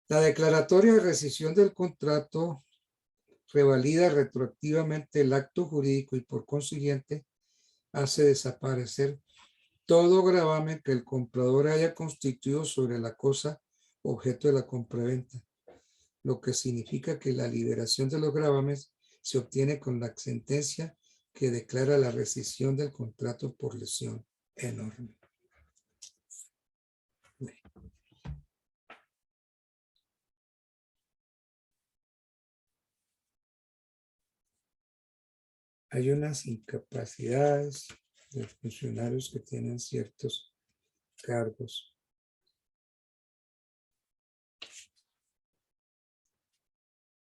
La declaratoria de rescisión del contrato revalida retroactivamente el acto jurídico y por consiguiente hace desaparecer todo gravamen que el comprador haya constituido sobre la cosa objeto de la compraventa, lo que significa que la liberación de los gravámenes se obtiene con la sentencia que declara la rescisión del contrato por lesión enorme. Hay unas incapacidades de funcionarios que tienen ciertos cargos.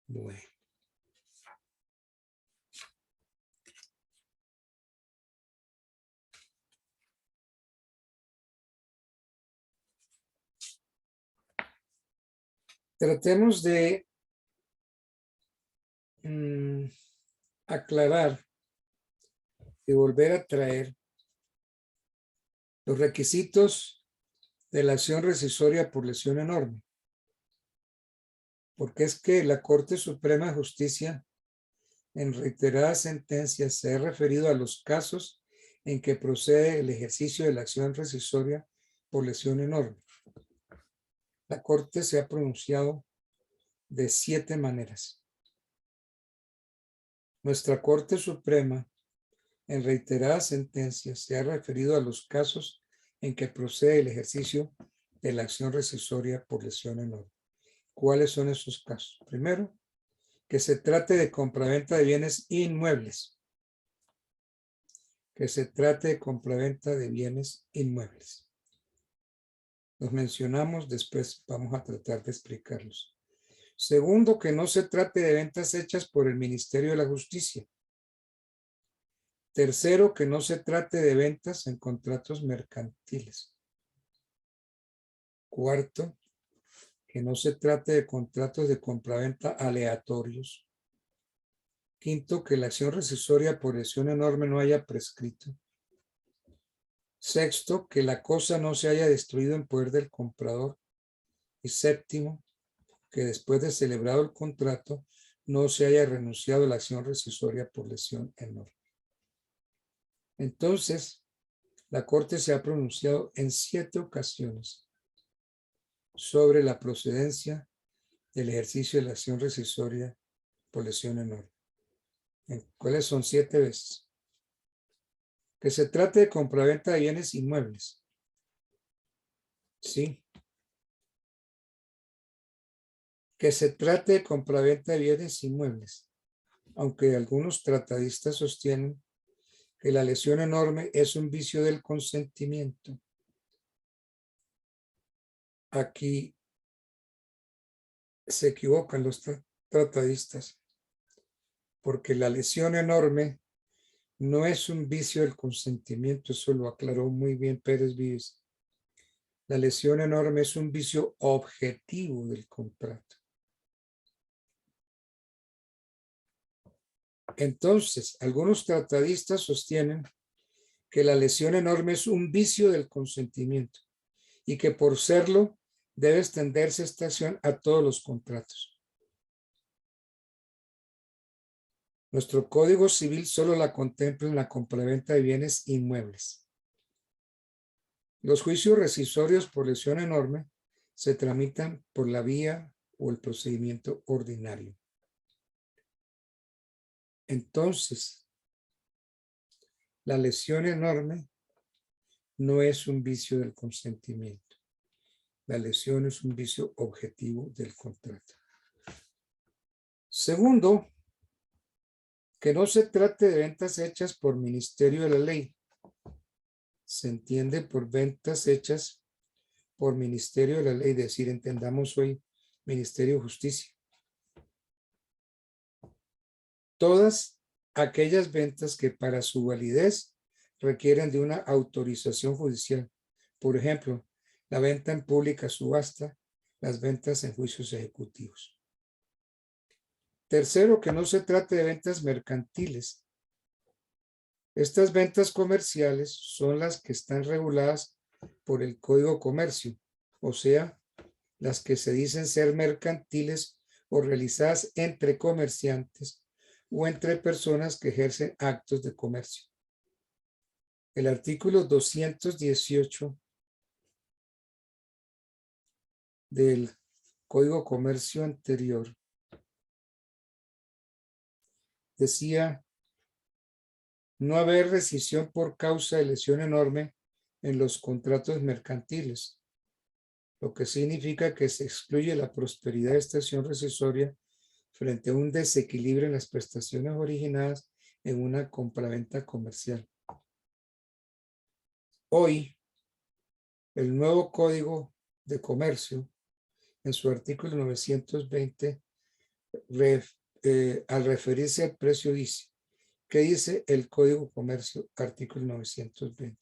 Bueno. Tratemos de aclarar y volver a traer los requisitos de la acción rescisoria por lesión enorme. Porque es que la Corte Suprema de Justicia en reiteradas sentencias se ha referido a los casos en que procede el ejercicio de la acción rescisoria por lesión enorme. La Corte se ha pronunciado de 7 maneras. Nuestra Corte Suprema en reiteradas sentencias se ha referido a los casos en que procede el ejercicio de la acción rescisoria por lesión enorme. ¿Cuáles son esos casos? Primero, que se trate de compraventa de bienes inmuebles. Que se trate de compraventa de bienes inmuebles. Los mencionamos, después vamos a tratar de explicarlos. Segundo, que no se trate de ventas hechas por el Ministerio de la Justicia. Tercero, que no se trate de ventas en contratos mercantiles. Cuarto, que no se trate de contratos de compraventa aleatorios. Quinto, que la acción rescisoria por lesión enorme no haya prescrito. Sexto, que la cosa no se haya destruido en poder del comprador. Y séptimo, que después de celebrado el contrato no se haya renunciado a la acción rescisoria por lesión enorme. Entonces, la Corte se ha pronunciado en 7 ocasiones sobre la procedencia del ejercicio de la acción rescisoria por lesión enorme. ¿Cuáles son 7 veces? Que se trate de compraventa de bienes inmuebles. Sí. Que se trate de compraventa de bienes inmuebles. Aunque algunos tratadistas sostienen que la lesión enorme es un vicio del consentimiento. Aquí se equivocan los tratadistas, porque la lesión enorme no es un vicio del consentimiento, eso lo aclaró muy bien Pérez Vives. La lesión enorme es un vicio objetivo del contrato. Entonces, algunos tratadistas sostienen que la lesión enorme es un vicio del consentimiento y que por serlo debe extenderse esta acción a todos los contratos. Nuestro Código Civil solo la contempla en la compraventa de bienes inmuebles. Los juicios rescisorios por lesión enorme se tramitan por la vía o el procedimiento ordinario. Entonces, la lesión enorme no es un vicio del consentimiento. La lesión es un vicio objetivo del contrato. Segundo, que no se trate de ventas hechas por ministerio de la ley. Se entiende por ventas hechas por ministerio de la ley, es decir, entendamos hoy Ministerio de Justicia. Todas aquellas ventas que para su validez requieren de una autorización judicial. Por ejemplo, la venta en pública subasta, las ventas en juicios ejecutivos. Tercero, que no se trate de ventas mercantiles. Estas ventas comerciales son las que están reguladas por el Código de Comercio, o sea, las que se dicen ser mercantiles o realizadas entre comerciantes o entre personas que ejercen actos de comercio. El artículo 218 del Código Comercio anterior decía no haber rescisión por causa de lesión enorme en los contratos mercantiles, lo que significa que se excluye la prosperidad de estación rescisoria frente a un desequilibrio en las prestaciones originadas en una compraventa comercial. Hoy, el nuevo Código de Comercio, en su artículo 920, al referirse al precio dice, ¿qué dice el Código de Comercio, artículo 920?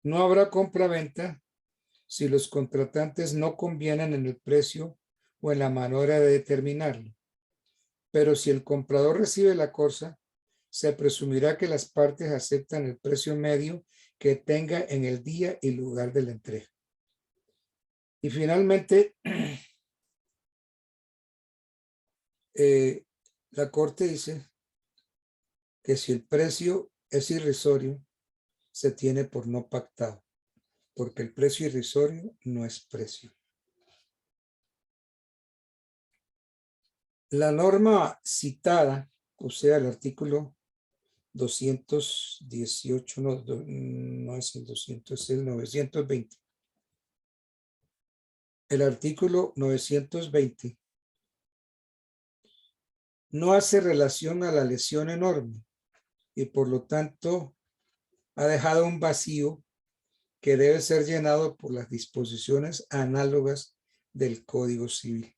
No habrá compraventa si los contratantes no convienen en el precio o en la manera de determinarlo. Pero si el comprador recibe la cosa, se presumirá que las partes aceptan el precio medio que tenga en el día y lugar de la entrega. Y finalmente, la Corte dice que si el precio es irrisorio, se tiene por no pactado, porque el precio irrisorio no es precio. La norma citada, o sea, el artículo 218, no es el 200, es el 920. El artículo 920 no hace relación a la lesión enorme y por lo tanto ha dejado un vacío que debe ser llenado por las disposiciones análogas del Código Civil.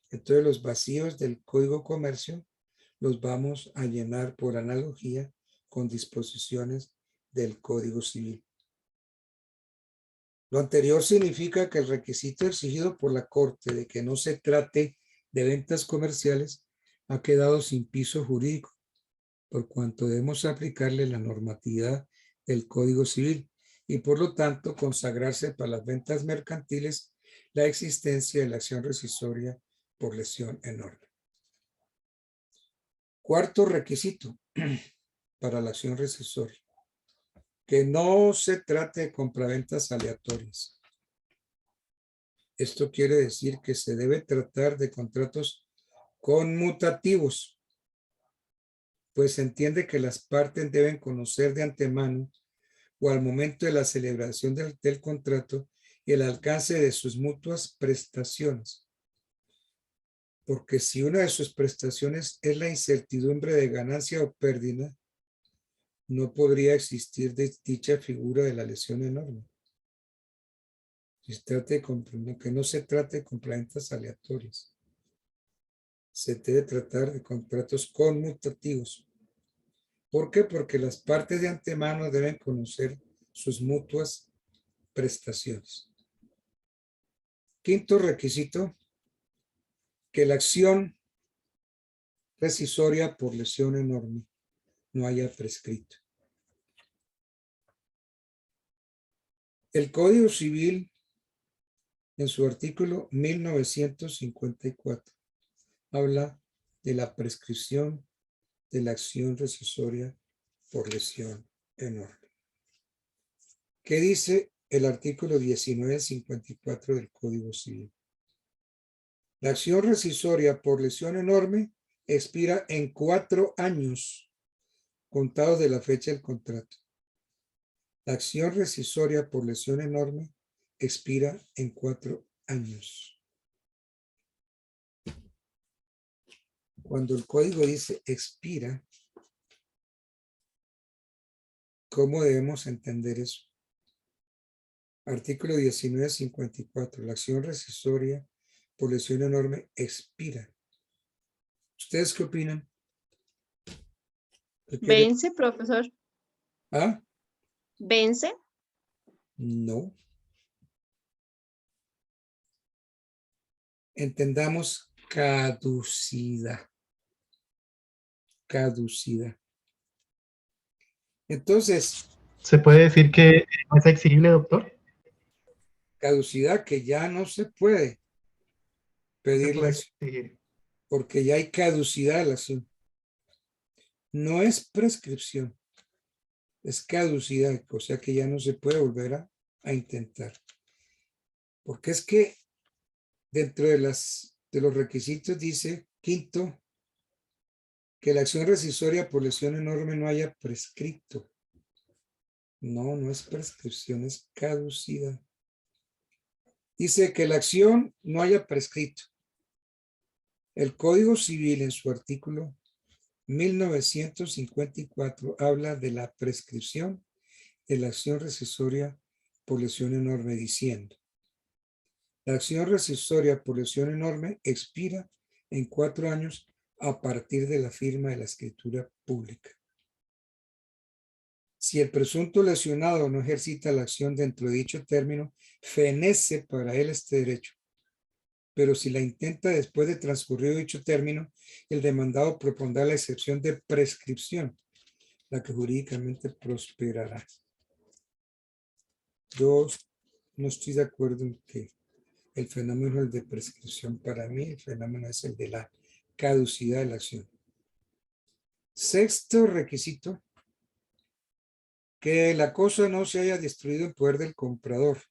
Entonces los vacíos del Código de Comercio los vamos a llenar por analogía con disposiciones del Código Civil. Lo anterior significa que el requisito exigido por la Corte de que no se trate de ventas comerciales ha quedado sin piso jurídico, por cuanto debemos aplicarle la normatividad del Código Civil y por lo tanto consagrarse para las ventas mercantiles la existencia de la acción rescisoria por lesión enorme. Cuarto requisito para la acción rescisoria, que no se trate de compraventas aleatorias. Esto quiere decir que se debe tratar de contratos conmutativos, pues se entiende que las partes deben conocer de antemano o al momento de la celebración del contrato el alcance de sus mutuas prestaciones. Porque si una de sus prestaciones es la incertidumbre de ganancia o pérdida, no podría existir dicha figura de la lesión enorme. Que no se trate de compraventas aleatorias. Se debe tratar de contratos conmutativos. ¿Por qué? Porque las partes de antemano deben conocer sus mutuas prestaciones. Quinto requisito, que la acción rescisoria por lesión enorme no haya prescrito. El Código Civil, en su artículo 1954, habla de la prescripción de la acción rescisoria por lesión enorme. ¿Qué dice el artículo 1954 del Código Civil? La acción rescisoria por lesión enorme expira en 4 años contados de la fecha del contrato. La acción rescisoria por lesión enorme expira en 4 años. Cuando el código dice expira, ¿cómo debemos entender eso? Artículo 1954. La acción rescisoria por lesión enorme expira. ¿Ustedes qué opinan? ¿Vence, profesor? ¿Ah? ¿Vence? No. Entendamos caducidad. Caducidad. Entonces, ¿Se puede decir que no es exigible, doctor? caducidad que ya no se puede pedir la acción, Exigir. porque ya hay caducidad de la acción. No es prescripción. es caducidad, o sea que ya no se puede volver a intentar. Porque es que dentro de los requisitos dice, quinto, que la acción rescissoria por lesión enorme no haya prescrito. No, no es prescripción, es caducidad. Dice que la acción no haya prescrito. El Código Civil en su artículo 1954 habla de la prescripción de la acción rescissoria por lesión enorme diciendo: la acción rescissoria por lesión enorme expira en 4 años a partir de la firma de la escritura pública. Si el presunto lesionado no ejercita la acción dentro de dicho término, fenece para él este derecho. Pero si la intenta después de transcurrido dicho término, el demandado propondrá la excepción de prescripción, la que jurídicamente prosperará. Yo no estoy de acuerdo en que el fenómeno es el de prescripción. Para mí el fenómeno es el de la caducidad de la acción. Sexto requisito, que la cosa no se haya destruido en poder del comprador.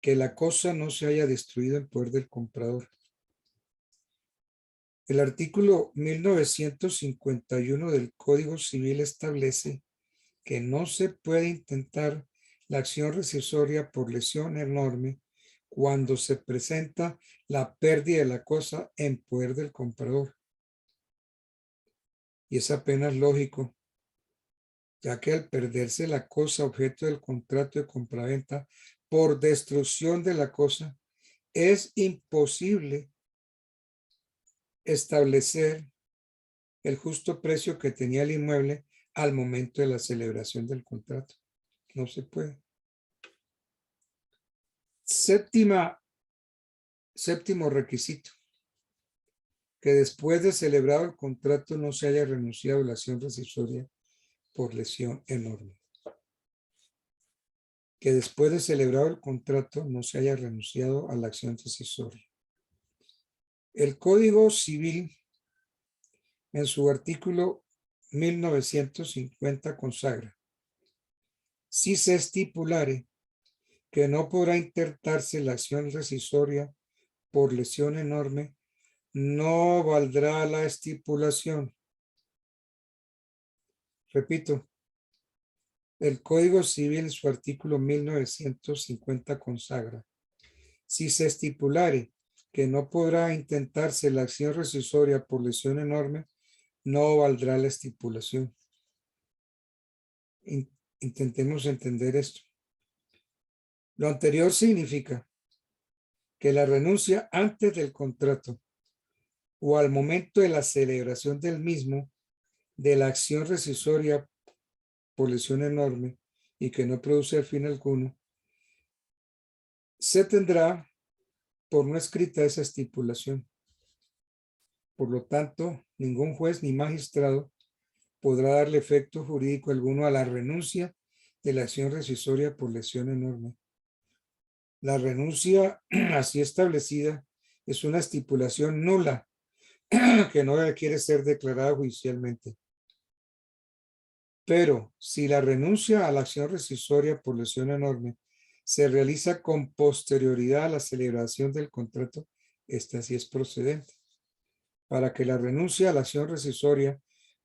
Que la cosa no se haya destruido en poder del comprador. El artículo 1951 del Código Civil establece que no se puede intentar la acción rescissoria por lesión enorme cuando se presenta la pérdida de la cosa en poder del comprador. Y es apenas lógico, ya que al perderse la cosa objeto del contrato de compraventa por destrucción de la cosa, es imposible establecer el justo precio que tenía el inmueble al momento de la celebración del contrato. No se puede. Séptimo requisito, que después de celebrado el contrato no se haya renunciado a la acción rescissoria por lesión enorme. Que después de celebrado el contrato no se haya renunciado a la acción rescissoria. El Código Civil en su artículo 1950 consagra: si se estipulare que no podrá intentarse la acción rescissoria por lesión enorme, no valdrá la estipulación. Repito, el Código Civil en su artículo 1950 consagra: si se estipulare que no podrá intentarse la acción rescissoria por lesión enorme, no valdrá la estipulación. Intentemos entender esto. Lo anterior significa que la renuncia antes del contrato o al momento de la celebración del mismo de la acción rescissoria por lesión enorme y que no produce fin alguno, se tendrá por no escrita esa estipulación. Por lo tanto, ningún juez ni magistrado podrá darle efecto jurídico alguno a la renuncia de la acción rescissoria por lesión enorme. La renuncia así establecida es una estipulación nula que no requiere ser declarada judicialmente. Pero si la renuncia a la acción rescissoria por lesión enorme se realiza con posterioridad a la celebración del contrato, esta sí es procedente. Para que la renuncia a la acción rescissoria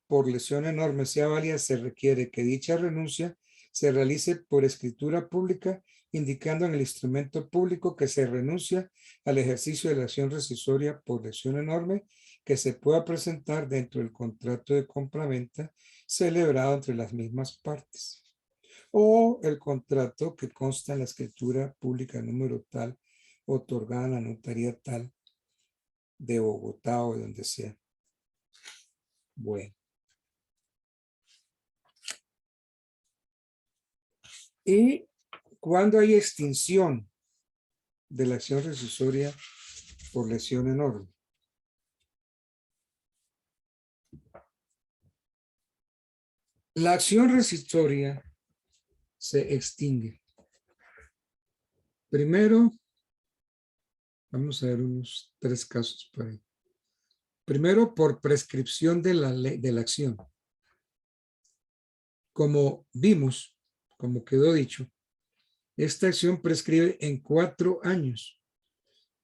por lesión enorme sea válida, se requiere que dicha renuncia se realice por escritura pública, indicando en el instrumento público que se renuncia al ejercicio de la acción rescissoria por lesión enorme, que se pueda presentar dentro del contrato de compraventa celebrado entre las mismas partes, o el contrato que consta en la escritura pública número tal, otorgada en la notaría tal de Bogotá o de donde sea. Bueno. Y cuando hay extinción de la acción rescissoria por lesión enorme. La acción rescissoria se extingue. Primero, vamos a ver unos 3 casos por ahí. Primero, por prescripción de la ley, de la acción. Como vimos, como quedó dicho, esta acción prescribe en 4 años,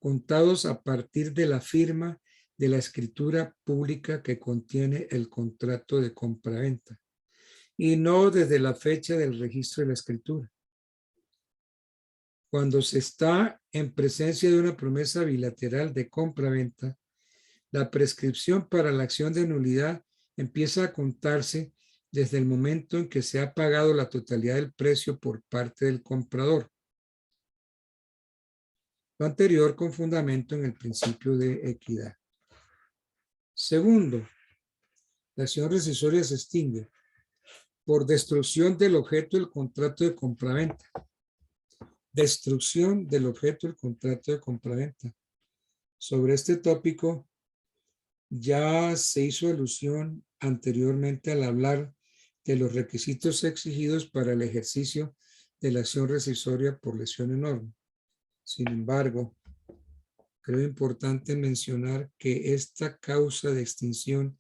contados a partir de la firma de la escritura pública que contiene el contrato de compraventa, y no desde la fecha del registro de la escritura. Cuando se está en presencia de una promesa bilateral de compraventa, la prescripción para la acción de nulidad empieza a contarse desde el momento en que se ha pagado la totalidad del precio por parte del comprador. Lo anterior con fundamento en el principio de equidad. Segundo, la acción rescissoria se extingue por destrucción del objeto del contrato de compraventa. Destrucción del objeto del contrato de compraventa. Sobre este tópico ya se hizo alusión anteriormente al hablar de los requisitos exigidos para el ejercicio de la acción rescissoria por lesión enorme. Sin embargo, creo importante mencionar que esta causa de extinción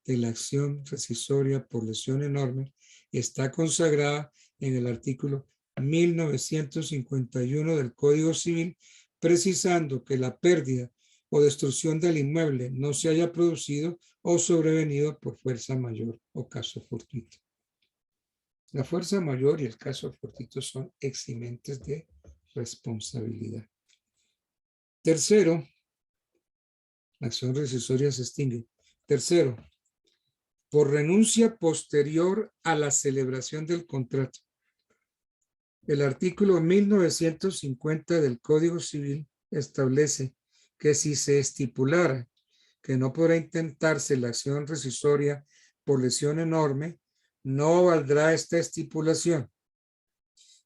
de la acción rescissoria por lesión enorme está consagrada en el artículo 1951 del Código Civil, precisando que la pérdida o destrucción del inmueble no se haya producido o sobrevenido por fuerza mayor o caso fortuito. La fuerza mayor y el caso fortuito son eximentes de responsabilidad. Tercero, la acción rescissoria se extingue. Tercero, por renuncia posterior a la celebración del contrato. El artículo 1950 del Código Civil establece que si se estipulara que no podrá intentarse la acción rescissoria por lesión enorme, no valdrá esta estipulación.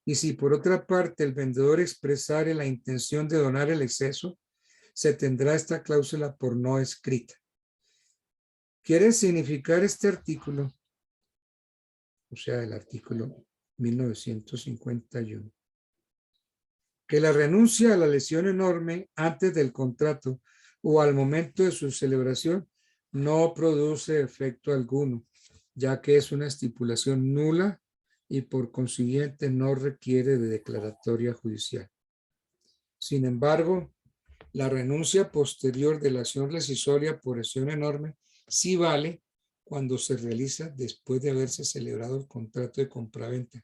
Y si por otra parte el vendedor expresare la intención de donar el exceso, se tendrá esta cláusula por no escrita. Quiere significar este artículo, o sea, el artículo 1951, que la renuncia a la lesión enorme antes del contrato o al momento de su celebración no produce efecto alguno, ya que es una estipulación nula y por consiguiente no requiere de declaratoria judicial. Sin embargo, la renuncia posterior de la acción rescissoria por lesión enorme sí vale cuando se realiza después de haberse celebrado el contrato de compraventa,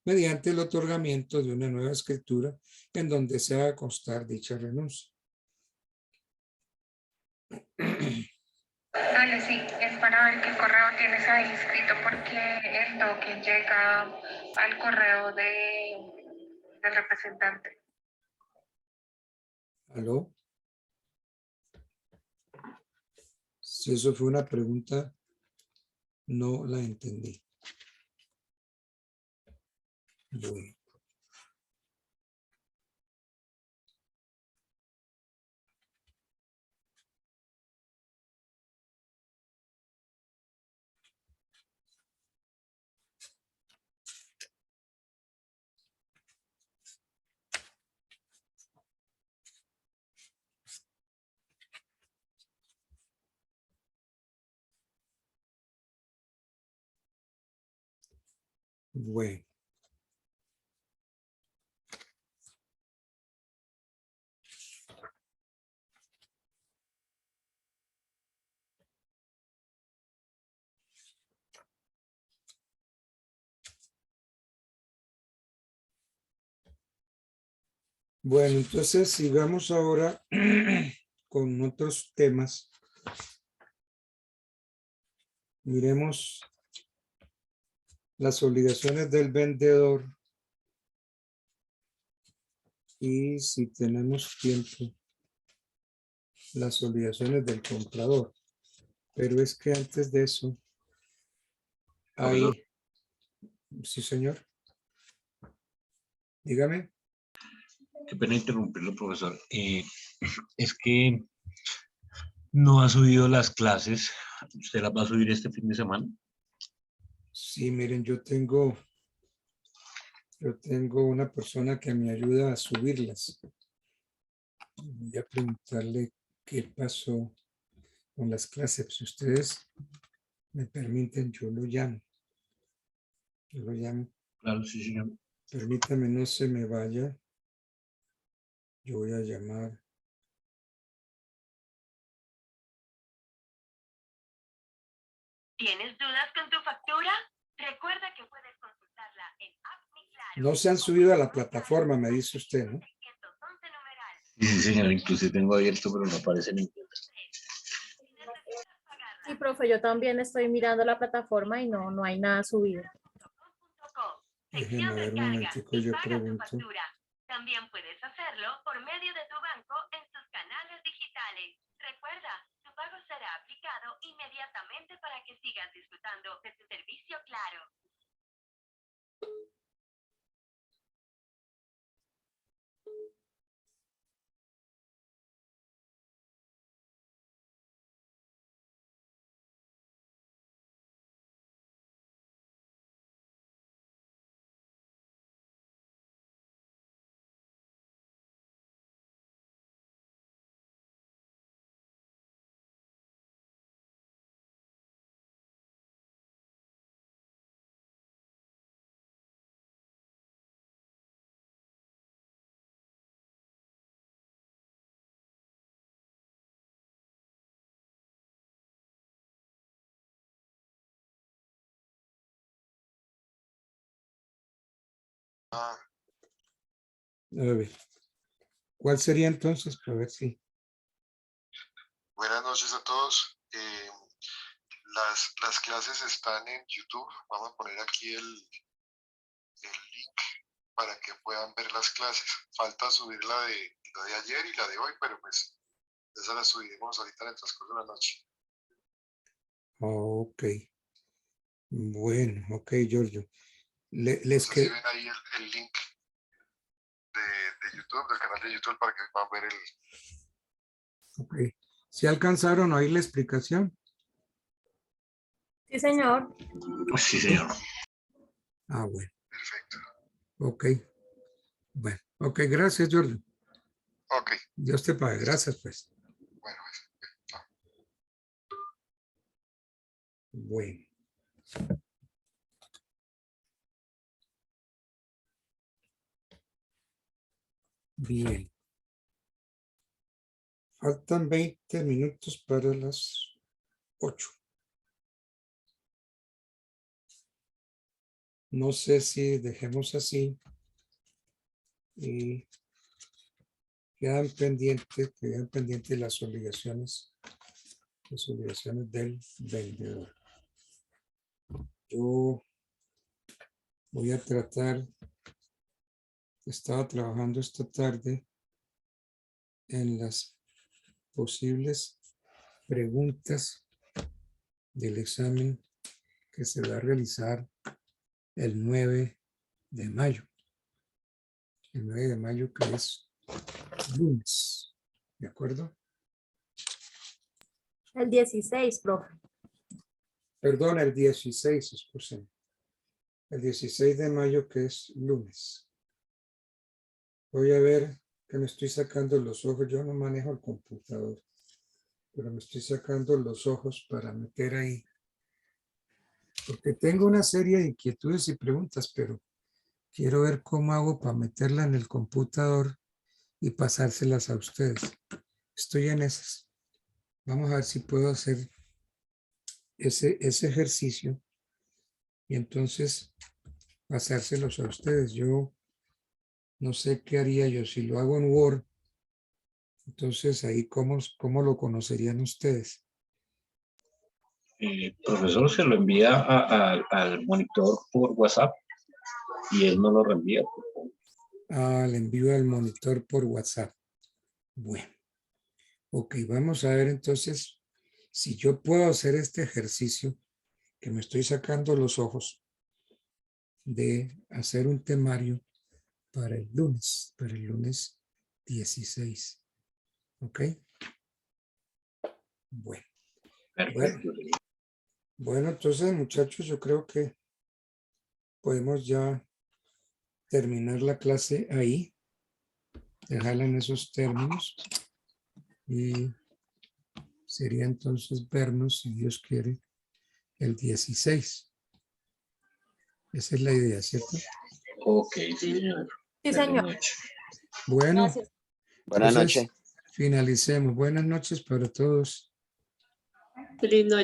mediante el otorgamiento de una nueva escritura en donde se haga constar dicha renuncia. Dale, sí, es para ver qué correo tienes ahí inscrito porque el token llega al correo del representante. ¿Aló? Si eso fue una pregunta, no la entendí. Bueno. Bueno. Bueno, entonces sigamos ahora con otros temas. Miremos las obligaciones del vendedor y, si tenemos tiempo, las obligaciones del comprador. Pero es que antes de eso hay... Sí, señor. Dígame. Qué pena interrumpirlo, profesor. Es que no ha subido las clases. ¿Usted las va a subir este fin de semana? Sí, miren, yo tengo una persona que me ayuda a subirlas. Voy a preguntarle qué pasó con las clases. Si ustedes me permiten, yo lo llamo. Yo lo llamo. Claro, sí, señor. Permítame, no se me vaya. Yo voy a llamar. ¿Tienes dudas con tu factura? Recuerda que puedes consultarla en App Mi Claro. No se han subido a la plataforma, me dice usted, ¿no? 611 numeral. Sí, sí, señor. Inclusive tengo abierto, pero no aparece en inglés. Si necesitas pagarla, Sí, profe, yo también estoy mirando la plataforma y no hay nada subido. .com.co, Déjeme sección ver un recarga momentico, y yo paga tu pregunto. factura. También puedes hacerlo por medio de tu banco en sus canales digitales. Recuerda, tu pago será aplicado inmediatamente para que sigas disfrutando de tu servicio Claro. A ver, ¿cuál sería entonces? Para ver si. Buenas noches a todos. Las clases están en YouTube. Vamos a poner aquí el link para que puedan ver las clases. Falta subir la de ayer y la de hoy, pero pues esa la subiremos ahorita en el transcurso de la noche. Ok. Bueno, ok, Giorgio. Les Entonces, si que. ven ahí el link de YouTube, del canal de YouTube, para que puedan ver el... Ok. ¿Si alcanzaron a oír la explicación? Sí, señor. Sí, señor. Ah, bueno. Perfecto. Ok. Bueno, ok, gracias, Giorgio. Ok, Dios te pague. Gracias, pues. bueno, chao. Bueno. Bien. Faltan 20 minutos para las 8. No sé si dejemos así y quedan pendientes las obligaciones del vendedor. Yo voy a tratar, estaba trabajando esta tarde en las posibles preguntas del examen que se va a realizar el 9 de mayo. El 9 de mayo, que es lunes. ¿De acuerdo? El 16, profe. Perdón, el 16, escúcheme. El 16 de mayo, que es lunes. Voy a ver que me estoy sacando los ojos. Yo no manejo el computador, pero me estoy sacando los ojos para meter ahí. Porque tengo una serie de inquietudes y preguntas, pero quiero ver cómo hago para meterla en el computador y pasárselas a ustedes. Estoy en esas. Vamos a ver si puedo hacer ese ejercicio y entonces pasárselos a ustedes. Yo no sé qué haría yo si lo hago en Word. Entonces ahí cómo lo conocerían ustedes. Profesor, se lo envía al monitor por WhatsApp y él no lo reenvía. Le envío al monitor por WhatsApp. Bueno, ok, vamos a ver entonces si yo puedo hacer este ejercicio que me estoy sacando los ojos de hacer un temario para el lunes 16. ¿Ok? Bueno. Perfecto. Bueno, entonces, muchachos, yo creo que podemos ya terminar la clase ahí, dejarla en esos términos y sería entonces vernos, si Dios quiere, el 16. Esa es la idea, ¿cierto? Ok, señor. Sí, señor. Bueno, Gracias. Buenas entonces, noches. finalicemos. Buenas noches para todos. Feliz noche.